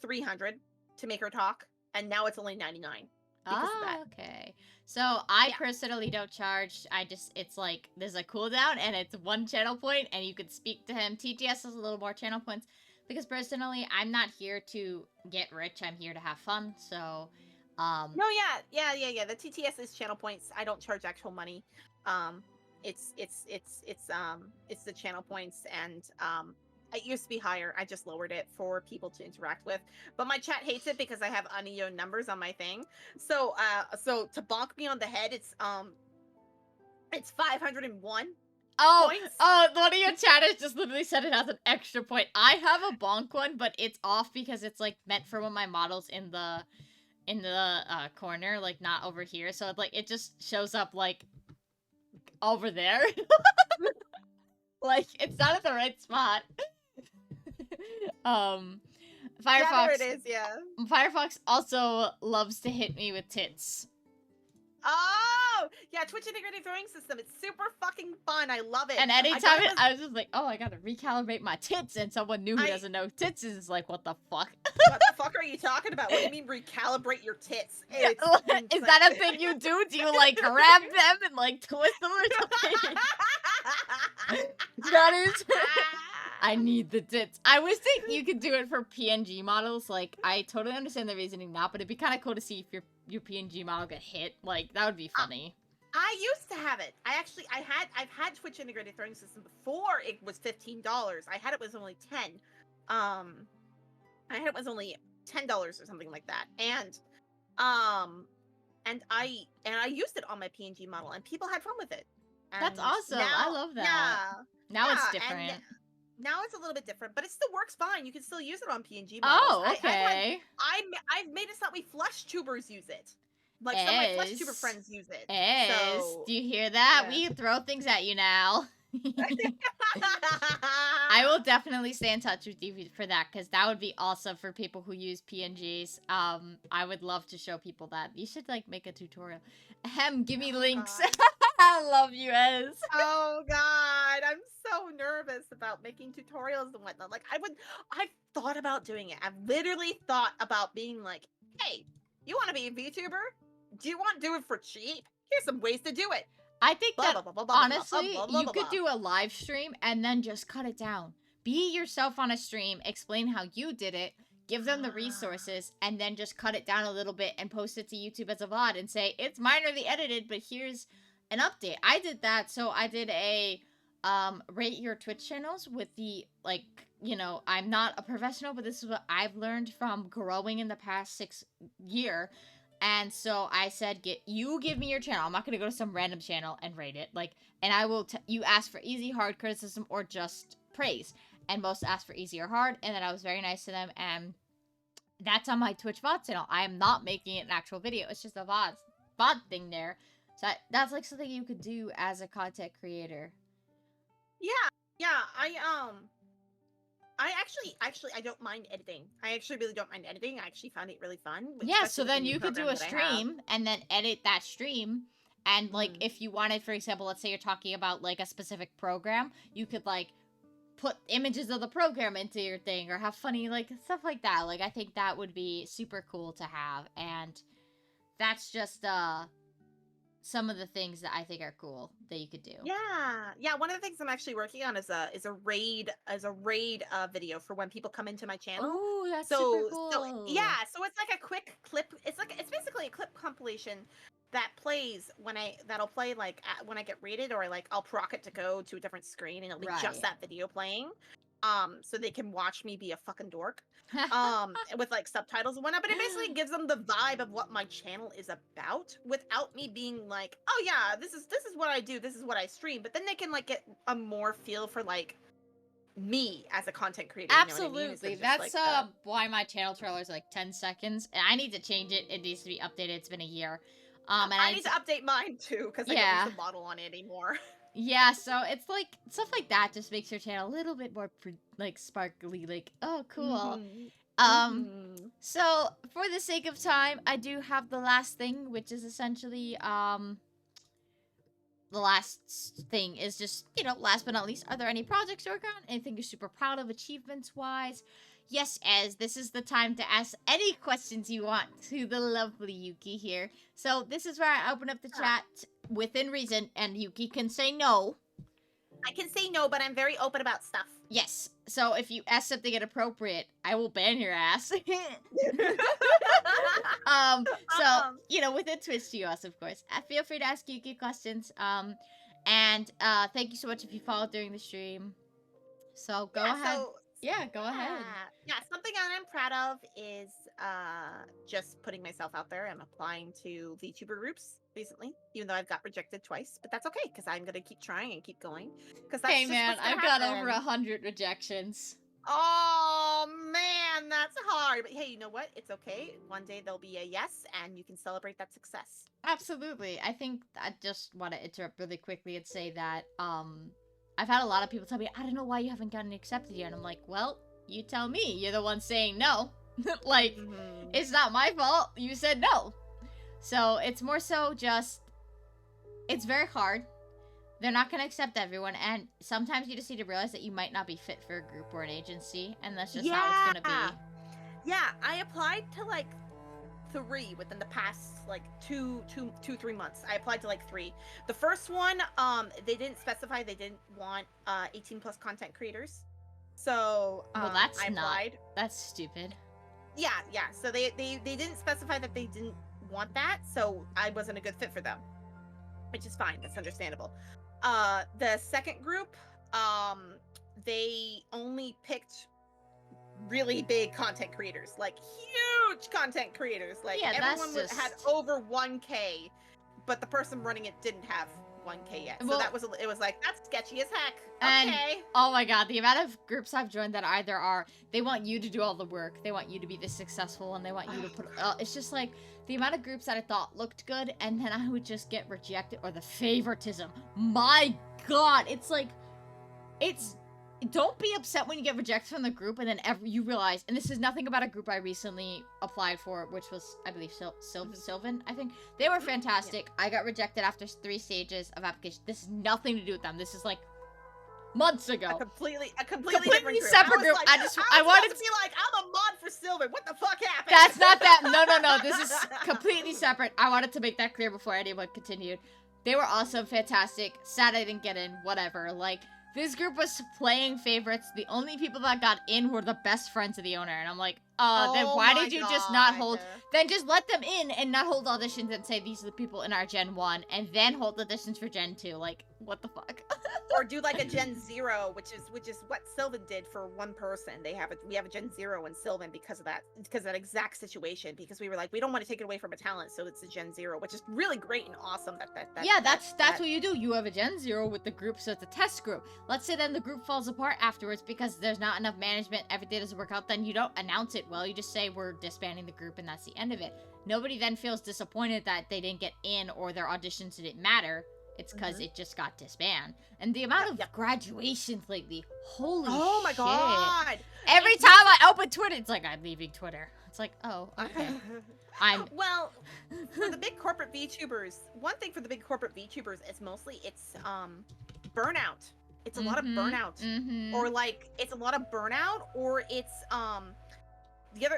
$300 to make her talk, and now it's only $99. Okay. So I personally don't charge. It's like there's a cooldown and it's 1 channel point and you could speak to him. TTS has a little more channel points because personally I'm not here to get rich. I'm here to have fun. So No, yeah. The TTS is channel points. I don't charge actual money. it's the channel points, and it used to be higher. I just lowered it for people to interact with, but my chat hates it because I have uneven numbers on my thing. So to bonk me on the head, it's 501 points. One of your chatters just literally said it has an extra point. I have a bonk one, but it's off because it's like meant for when my model's in the corner, like not over here. So it just shows up like over there. Like it's not at the right spot. Firefox. Yeah, there it is. Yeah. Firefox also loves to hit me with tits. Oh, yeah, Twitch integrated throwing system. It's super fucking fun. I love it. And anytime I was just like, oh, I gotta recalibrate my tits, and someone new who doesn't know tits is like, what the fuck? What the fuck are you talking about? What do you mean recalibrate your tits? Is that a thing you do? Do you like grab them and like twist them or something? That is... I need the tits. I wish that you could do it for PNG models. Like, I totally understand the reasoning now, but it'd be kind of cool to see if your PNG model get hit. Like, that would be funny. I used to have it. I've had Twitch integrated throwing system before it was $15. I had it was only 10. I had it was only $10 or something like that. And I used it on my PNG model, and people had fun with it. And that's awesome. Now, I love that. Yeah. Now it's different. Now it's a little bit different, but it still works fine. You can still use it on PNG models. Oh, okay. I've made it so that we flush tubers use it. Like some of my flush tuber friends use it. So, do you hear that? Yeah. We can throw things at you now. I will definitely stay in touch with you for that, because that would be awesome for people who use PNGs. I would love to show people that. You should like make a tutorial. Give me links. I love you, Ez. Oh god, I'm so nervous about making tutorials and whatnot. Like I've thought about doing it. I've literally thought about being like, hey, you want to be a VTuber? Do you want to do it for cheap? Here's some ways to do it. I think that, honestly, you could do a live stream and then just cut it down. Be yourself on a stream, explain how you did it, give them the resources, and then just cut it down a little bit and post it to YouTube as a VOD and say, it's minorly edited, but here's an update. I did that, so I did a rate your Twitch channels with the, like, you know, I'm not a professional, but this is what I've learned from growing in the past 6 years. And so I said, you give me your channel. I'm not going to go to some random channel and rate it. Like, and I will, you ask for easy, hard criticism, or just praise. And most asked for easy or hard. And then I was very nice to them. And that's on my Twitch VOD channel. I am not making it an actual video. It's just a VOD thing there. So that's like something you could do as a content creator. Yeah, I actually I don't mind editing. I actually really don't mind editing. I actually found it really fun. Yeah, so then you could do a stream and then edit that stream. And like if you wanted, for example, let's say you're talking about like a specific program, you could like put images of the program into your thing or have funny like stuff like that. Like I think that would be super cool to have. And that's just some of the things that I think are cool that you could do. Yeah. One of the things I'm actually working on is a raid video for when people come into my channel. Oh, that's super cool. So it's like a quick clip. It's basically a clip compilation that plays that'll play like when I get raided, or like I'll proc it to go to a different screen and it'll be just that video playing. So they can watch me be a fucking dork. With like subtitles and whatnot, but it basically gives them the vibe of what my channel is about without me being like, oh yeah, this is what I do, this is what I stream. But then they can like get a more feel for like me as a content creator. Absolutely. You know what I mean? That's why my channel trailer is like 10 seconds. And I need to change it. It needs to be updated. It's been a year. And I need to update mine too, because I don't use the model on it anymore. Yeah, so it's like stuff like that just makes your channel a little bit more like sparkly, like, oh cool. So for the sake of time, I do have the last thing, which is essentially the last thing is just, you know, last but not least, are there any projects you're working on? Anything you're super proud of achievements wise? Yes, Ez, this is the time to ask any questions you want to the lovely Yuki here. So this is where I open up the chat within reason, and Yuki can say no. I can say no, but I'm very open about stuff. Yes. So if you ask something inappropriate, I will ban your ass. So, you know, within Twitch to us, of course. Feel free to ask Yuki questions. And thank you so much if you followed during the stream. So go ahead. Go ahead. Yeah, something I'm proud of is just putting myself out there and applying to VTuber groups recently, even though I've got rejected twice. But that's okay, because I'm gonna keep trying and keep going. Because that's Hey just man, what's gonna I've got happen. over 100 rejections. Oh man, that's hard. But hey, you know what? It's okay. One day there'll be a yes, and you can celebrate that success. Absolutely. I think I just want to interrupt really quickly and say that I've had a lot of people tell me, I don't know why you haven't gotten accepted yet. And I'm like, well, you tell me. You're the one saying no. Like, it's not my fault. You said no. So it's more so just, it's very hard. They're not going to accept everyone. And sometimes you just need to realize that you might not be fit for a group or an agency. And that's just how it's going to be. Yeah, I applied to like 3 within the past like 3 months. I applied to like 3. The first one, they didn't specify they didn't want 18 plus content creators. So well, that's I applied. That's stupid. Yeah. So they didn't specify that they didn't want that, so I wasn't a good fit for them, which is fine. That's understandable. The second group, they only picked really big content creators, like huge content creaters. Like everyone had over 1K, but the person running it didn't have 1K yet. So it was like, that's sketchy as heck. And, okay. Oh my god, the amount of groups I've joined that either are, they want you to do all the work, they want you to be this successful, and they want you to put, it's just like, the amount of groups that I thought looked good, and then I would just get rejected, or the favoritism. My god, it's like, don't be upset when you get rejected from the group, and then you realize, and this is nothing about a group I recently applied for, which was, I believe, Sylvan, I think. They were fantastic. I got rejected after 3 stages of application. This has nothing to do with them. This is like months ago. A completely different group. Separate group. Like, I wanted to be like, I'm a mod for Sylvan. What the fuck happened? That's not that. No. This is completely separate. I wanted to make that clear before anyone continued. They were awesome, fantastic. Sad I didn't get in. Whatever. Like, this group was playing favorites. The only people that got in were the best friends of the owner. And I'm like, then why did you just not hold... Then just let them in and not hold auditions and say, these are the people in our Gen 1. And then hold auditions for Gen 2. Like, what the fuck? Or do like a Gen 0, which is what Sylvan did for one person. We have a Gen 0 in Sylvan because of that exact situation. Because we were like, we don't want to take it away from a talent, so it's a Gen 0, which is really great and awesome. That's what you do. You have a Gen 0 with the group, so it's a test group. Let's say then the group falls apart afterwards because there's not enough management, everything doesn't work out, then you don't announce it well. You just say we're disbanding the group and that's the end of it. Nobody then feels disappointed that they didn't get in or their auditions didn't matter. It's because it just got disbanded. And the amount of graduations lately, holy shit. Oh my god. Every time I open Twitter, it's like, I'm leaving Twitter. It's like, oh, okay. Well, for the big corporate VTubers, one thing for the big corporate VTubers is mostly it's burnout. It's a lot of burnout. Or like, it's a lot of burnout, or it's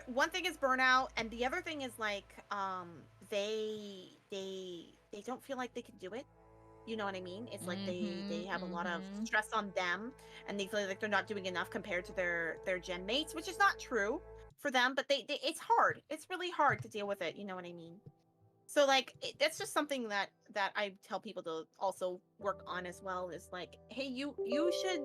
one thing is burnout, and the other thing is like they don't feel like they can do it. You know what I mean? It's like they have a lot of stress on them, and they feel like they're not doing enough compared to their gen mates, which is not true for them, but it's hard. It's really hard to deal with it. You know what I mean? So like that's just something that I tell people to also work on as well. Is like, hey, you should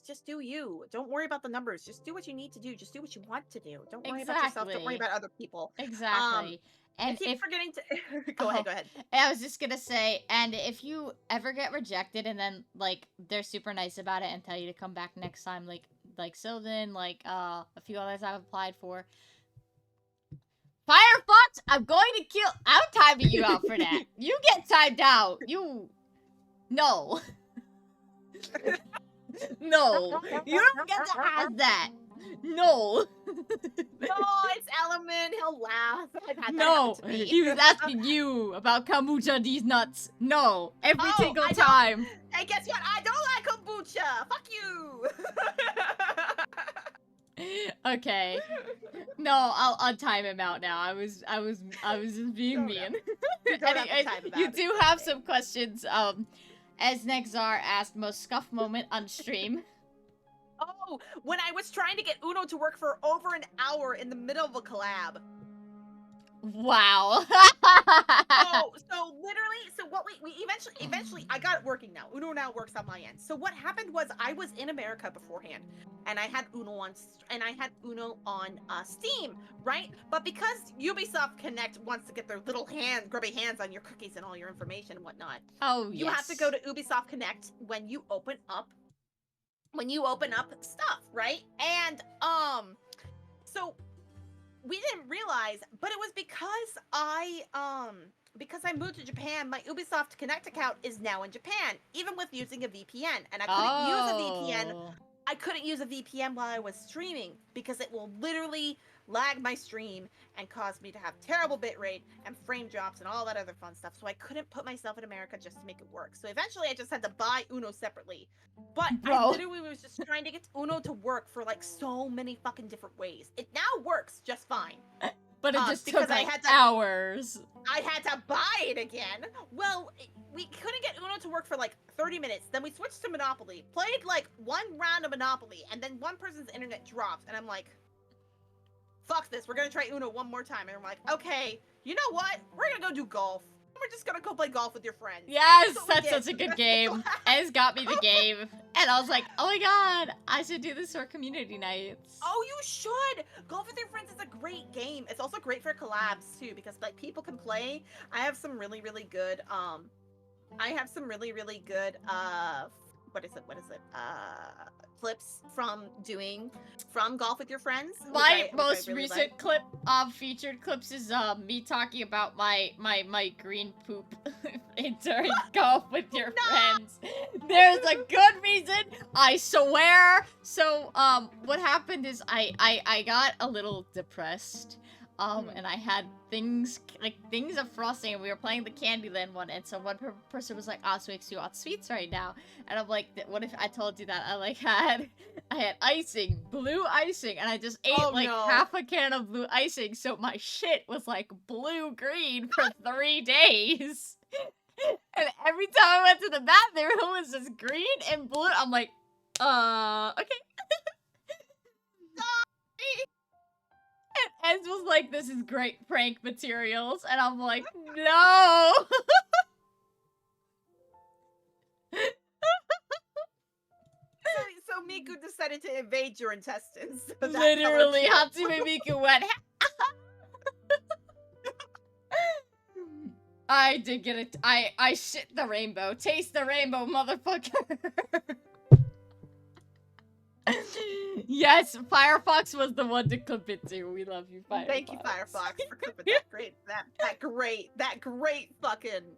just do you. Don't worry about the numbers. Just do what you need to do. Just do what you want to do. Don't worry about yourself. Don't worry about other people. Exactly. And keep forgetting to go ahead. I was just gonna say, and if you ever get rejected and then like they're super nice about it and tell you to come back next time, like Sylvan, like a few others I've applied for. Firefox, I'm timing you out for that. You get timed out. No. No. You don't get to ask that. No. No, it's Element. He'll laugh. No, he was asking you about kombucha, these nuts. No, every single time. Hey, guess what? I don't like kombucha. Fuck you. Okay. No, I'll untime him out now. I was just being mean. You do have some questions. As Nexar asked, most scuff moment on stream. Oh, when I was trying to get Uno to work for over an hour in the middle of a collab. Wow. So eventually I got it working now. Uno now works on my end. So what happened was I was in America beforehand, and I had Uno on Steam, right? But because Ubisoft Connect wants to get their little grubby hands on your cookies and all your information and whatnot, you have to go to Ubisoft Connect when you open up stuff, right? And so we didn't realize, but it was because I moved to Japan, my Ubisoft Connect account is now in Japan, even with using a VPN. And I couldn't use a VPN. I couldn't use a VPN while I was streaming because it will literally lag my stream and cause me to have terrible bitrate and frame drops and all that other fun stuff. So I couldn't put myself in America just to make it work. So eventually I just had to buy Uno separately. But I literally was just trying to get Uno to work for like so many fucking different ways. It now works just fine. But it just took like hours. I had to buy it again. Well, we couldn't get Uno to work for like 30 minutes. Then we switched to Monopoly, played like one round of Monopoly, and then one person's internet dropped. And I'm like, fuck this. We're going to try Uno one more time. And I'm like, okay, you know what? We're going to go do golf. We're just going to go play golf with your friends. Yes, that's such a good game. Ez got me the game. And I was like, oh my god, I should do this for community nights. Oh, you should! Golf with your friends is a great game. It's also great for collabs, too, because, like, people can play. I have some really, really good, clips from Golf with Your Friends. My most recent clip featured clips is me talking about my green poop during Golf with Your Friends. There's a good reason, I swear. So what happened is I got a little depressed. And I had things of frosting, and we were playing the Candyland one, and so one person was like, "Ah, so you want sweets right now?" And I'm like, "What if I told you that I had icing, blue icing, and I just ate half a can of blue icing, so my shit was like blue-green for 3 days." And every time I went to the bathroom, it was just green and blue. I'm like, okay. And Ez was like, this is great prank materials. And I'm like, no! So Miku decided to invade your intestines. So literally, Hatsune Miku went, I did get it. I shit the rainbow. Taste the rainbow, motherfucker. Yes, Firefox was the one to clip it to. We love you, Firefox. Thank you, Firefox, for clipping that great fucking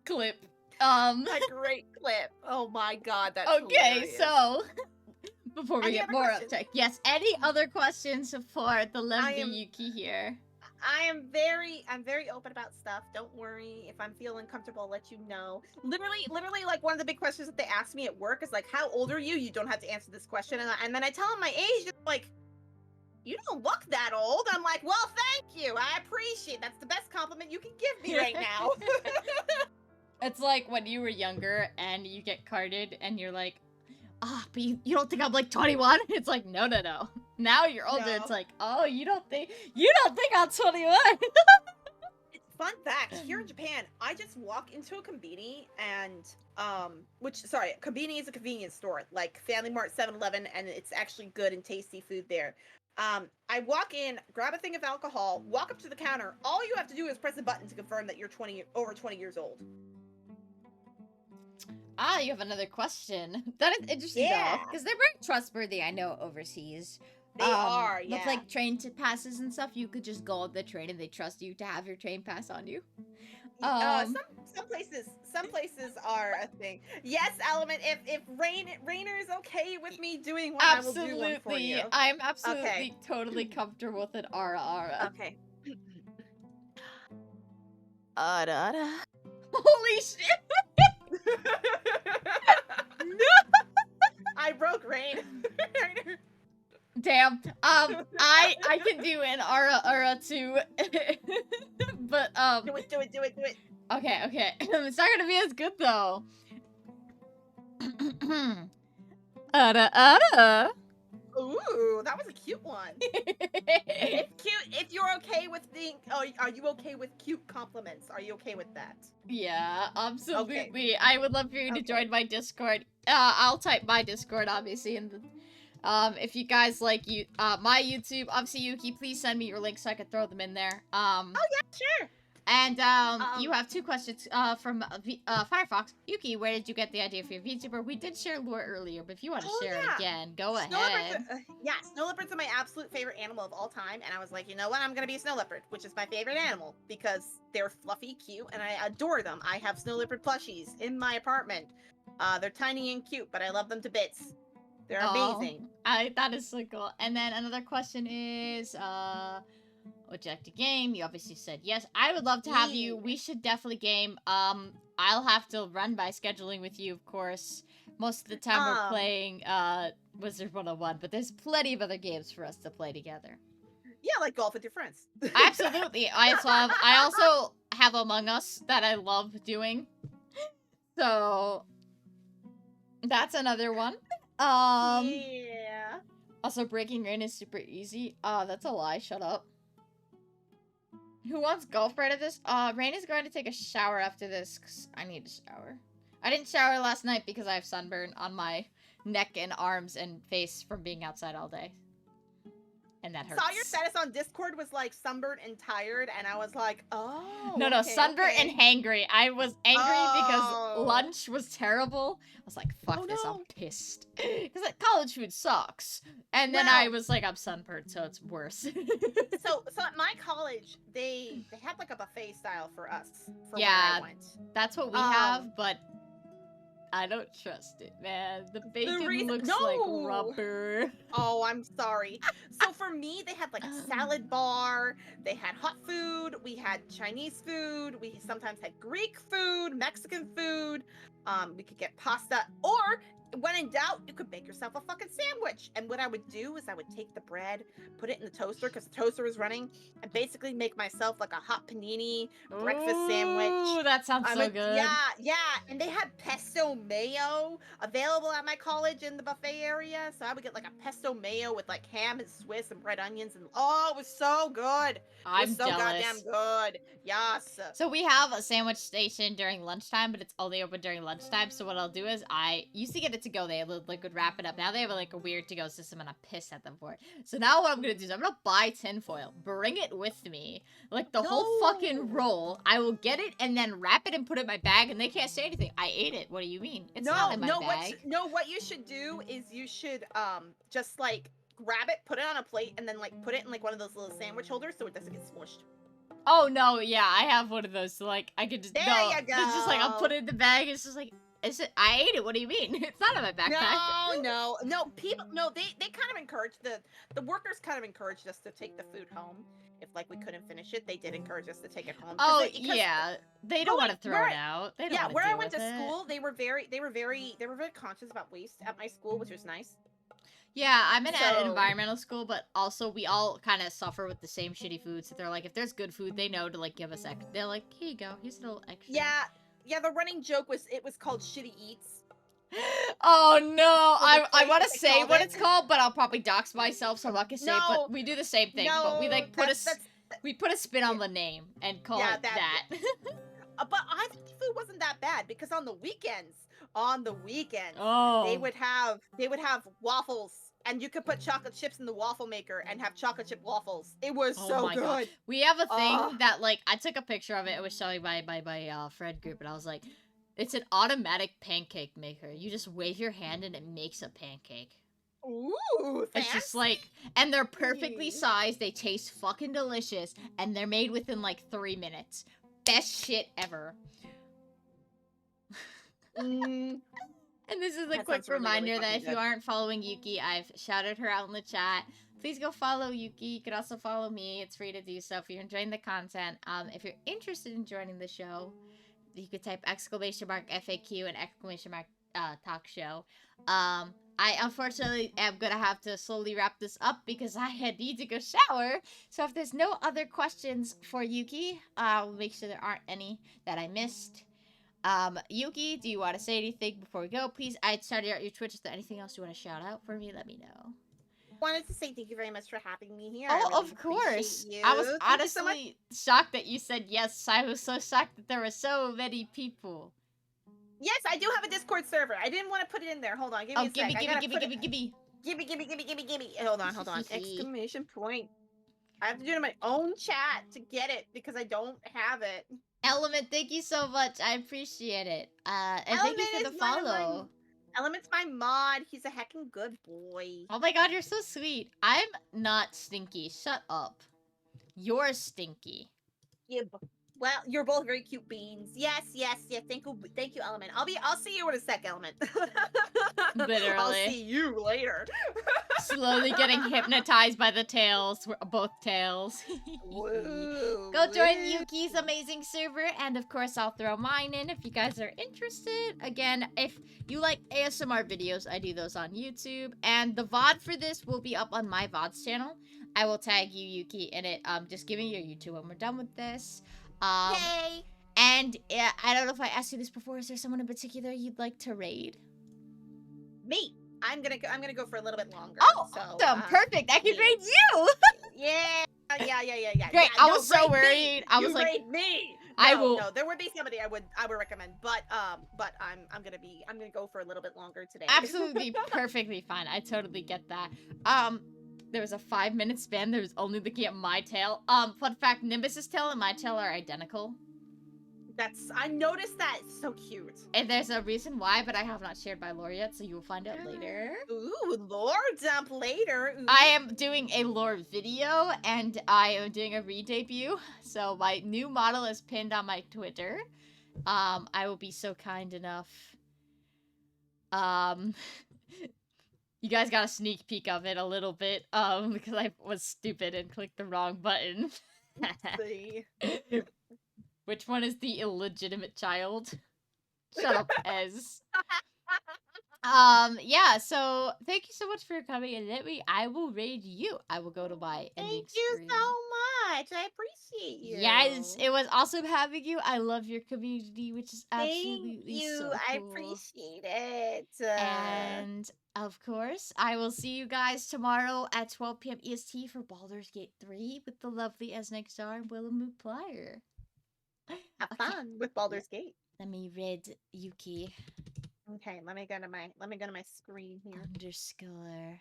clip. That great clip. Oh my god, that's okay. Hilarious. So before we get more uptake, yes. Any other questions for the lovely Yuki here? I'm very open about stuff. Don't worry. If I'm feeling comfortable, I'll let you know. Literally, like one of the big questions that they ask me at work is like, how old are you? You don't have to answer this question. And then I tell them my age, and like, you don't look that old. I'm like, well, thank you. I appreciate that's the best compliment you can give me right now. It's like when you were younger and you get carded and you're like, but you don't think I'm like 21? It's like, no. Now you're older. No. It's like, oh, you don't think I'm 21? Fun fact, here in Japan, I just walk into a konbini and, konbini is a convenience store, like Family Mart, 7-Eleven, and it's actually good and tasty food there. I walk in, grab a thing of alcohol, walk up to the counter. All you have to do is press a button to confirm that you're over 20 years old. You have another question. That is interesting, though, because they're very trustworthy, I know, overseas. They are, yeah. With, like, train passes and stuff, you could just go on the train and they trust you to have your train pass on you. Some places are a thing. Yes, Element, if Rainer is okay with me doing one, I will do one for you. I'm absolutely totally comfortable with it, Ara. Okay. Holy shit! No! I broke Rainer. Damn. I can do an Ara too. But Do it. Okay. It's not gonna be as good though. Ara. Ooh, that was a cute one. It's cute. If you're okay with being, are you okay with cute compliments? Are you okay with that? Yeah, absolutely. Okay. I would love for you to Okay. join my Discord. I'll type my Discord obviously in the. If you guys like my YouTube, obviously Yuki, please send me your links so I can throw them in there. Oh yeah, sure. And you have 2 questions from Firefox. Yuki, where did you get the idea for your VTuber? We did share lore earlier, but if you want to share it again, go ahead. Yeah, snow leopards are my absolute favorite animal of all time, and I was like, you know what? I'm gonna be a snow leopard, which is my favorite animal because they're fluffy, cute, and I adore them. I have snow leopard plushies in my apartment. They're tiny and cute, but I love them to bits. They're amazing. That is so cool. And then another question is, would you like to game? You obviously said yes. I would love to have you. We should definitely game. I'll have to run by scheduling with you, of course. Most of the time we're playing Wizard 101, but there's plenty of other games for us to play together. Yeah, like golf with your friends. Absolutely. I also have Among Us that I love doing. So that's another one. Yeah. Also, breaking rain is super easy. That's a lie. Shut up. Who wants golf right at this? Rain is going to take a shower after this, because I need a shower. I didn't shower last night because I have sunburn on my neck and arms and face from being outside all day. And that hurts. Saw your status on Discord was like sunburned and tired, and I was like, oh. No, okay, sunburnt and hangry. I was angry because Oh. lunch was terrible. I was like, fuck this, I'm pissed. Because like, college food sucks. And then I was like, I'm sunburned, so it's worse. So at my college, they had like a buffet style for us. For Yeah. where I went. That's what we have, but I don't trust it, man. The bacon looks like rubber. Oh, I'm sorry. So for me, they had like a salad bar. They had hot food. We had Chinese food. We sometimes had Greek food, Mexican food. We could get pasta, or when in doubt, you could make yourself a fucking sandwich. And what I would do is I would take the bread, put it in the toaster because the toaster was running, and basically make myself like a hot panini breakfast sandwich. Ooh, that sounds so good. Yeah. And they had pesto mayo available at my college in the buffet area. So I would get like a pesto mayo with like ham and Swiss and red onions. And oh, it was so good. I'm it was so jealous. goddamn good. Yes. So we have a sandwich station during lunchtime, but it's only open during lunchtime. So what I'll do is I used to get it to go. They would wrap it up. Now they have like a weird to go system, and I'm pissed at them for it. So now what I'm gonna do is I'm gonna buy tinfoil, bring it with me, like the whole fucking roll. I will get it and then wrap it and put it in my bag, and they can't say anything. I ate it. What do you mean? It's not in my bag. What you should do is you should just like grab it, put it on a plate, and then like put it in like one of those little sandwich holders so it doesn't get smushed. Oh no, yeah, I have one of those. So like I could just you go. It's just like I'll put it in the bag. It's just like I ate it. What do you mean? It's not in my backpack. No. People, they kind of encouraged the workers kind of encouraged us to take the food home. If like we couldn't finish it, they did encourage us to take it home. They don't want to throw it out. They don't where I went to school, they were very conscious about waste at my school, which was nice. Yeah, I'm in an environmental school, but also we all kind of suffer with the same shitty food. So they're like, if there's good food, they know to like give us extra. They're like, here you go, here's a little extra. Yeah. The running joke was it was called Shitty Eats. Oh no, I want to say what it's called, but I'll probably dox myself, so I'm not gonna say it. But we do the same thing, but we like put a spin on the name and call it that. But I think the food wasn't that bad because on the weekends, they would have waffles, and you could put chocolate chips in the waffle maker and have chocolate chip waffles. It was so good. God. We have a thing that like I took a picture of it. It was showing my friend group, and I was like, it's an automatic pancake maker. You just wave your hand and it makes a pancake. Ooh, fancy. It's just like, and they're perfectly sized. They taste fucking delicious, and they're made within like 3 minutes. Best shit ever. And this is a quick reminder that if you aren't following Yuki, I've shouted her out in the chat. Please go follow Yuki. You can also follow me. It's free to do so if you're enjoying the content. If you're interested in joining the show, you could type !FAQ and !talk show. I unfortunately am gonna have to slowly wrap this up because I need to go shower. So if there's no other questions for Yuki, I'll make sure there aren't any that I missed. Yuki, do you want to say anything before we go? Please, I started out your Twitch. Is there anything else you want to shout out for me? Let me know. wanted to say thank you very much for having me here. Oh, I really of course. appreciate you. I was Thank you so much. honestly shocked that you said yes. I was so shocked that there were so many people. Yes, I do have a Discord server. I didn't want to put it in there. Hold on, give me Oh, a sec. I gotta put it. gimme. Gimme. Hold on. Exclamation point. I have to do it in my own chat to get it because I don't have it. Element, thank you so much. I appreciate it. And Element thank you for the is one of my- follow. Element's my mod. He's a heckin' good boy. Oh my god, you're so sweet. I'm not stinky. Shut up. You're stinky. Yeah, well, you're both very cute beans. Yes. Thank you, Element. I'll see you in a sec, Element. Literally. I'll see you later. Slowly getting hypnotized by the tails. Both tails. Woo, Go join woo. Yuki's amazing server, and of course I'll throw mine in if you guys are interested. Again, if you like ASMR videos, I do those on YouTube, and the VOD for this will be up on my VODs channel. I will tag you, Yuki, in it. Just give me your YouTube when we're done with this. Yay! And I don't know if I asked you this before. Is there someone in particular you'd like to raid? Me. I'm gonna go for a little bit longer. Oh, so, awesome! Perfect. I can yeah. raid you. Yeah. Great. Yeah, I was so rate worried. Me. I was you like, rate me. I No, will. No, there would be somebody I would recommend, but I'm gonna go for a little bit longer today. Absolutely perfectly fine. I totally get that. There was a 5-minute span. There was only looking at my tail. Fun fact: Nimbus's tail and my tail are identical. I noticed that. It's so cute. And there's a reason why, but I have not shared my lore yet, so you will find out later. Ooh, lore dump later. Ooh. I am doing a lore video, and I am doing a re-debut. So my new model is pinned on my Twitter. I will be so kind enough. You guys got a sneak peek of it a little bit, because I was stupid and clicked the wrong button. See. Which one is the illegitimate child? Shut up, Ez. Yeah, so thank you so much for coming, and let me, I will raid you. I will go to my ending Thank you screen. so much. I appreciate you. Yes, it was awesome having you. I love your community, which is absolutely Thank you. so cool. I appreciate it. And of course, I will see you guys tomorrow at 12 p.m. EST for Baldur's Gate 3 with the lovely Esnek Star and Willem Plier. Have fun with Baldur's Gate. Let me read Yuki. Okay, let me go to my screen here. Underscore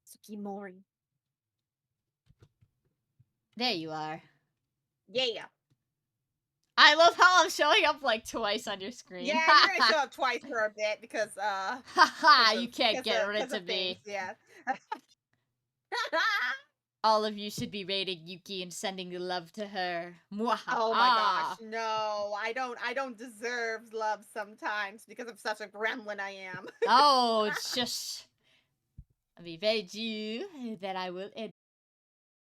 Tsukimori. There you are. Yeah. I love how I'm showing up like twice on your screen. Yeah, you're gonna show up twice for a bit because Haha, you can't get rid of me. Yeah. All of you should be rating Yuki and sending love to her. Mwahaha. Oh my gosh, no, I don't deserve love sometimes because of such a gremlin I am. Oh, it's just... I mean, very you that I will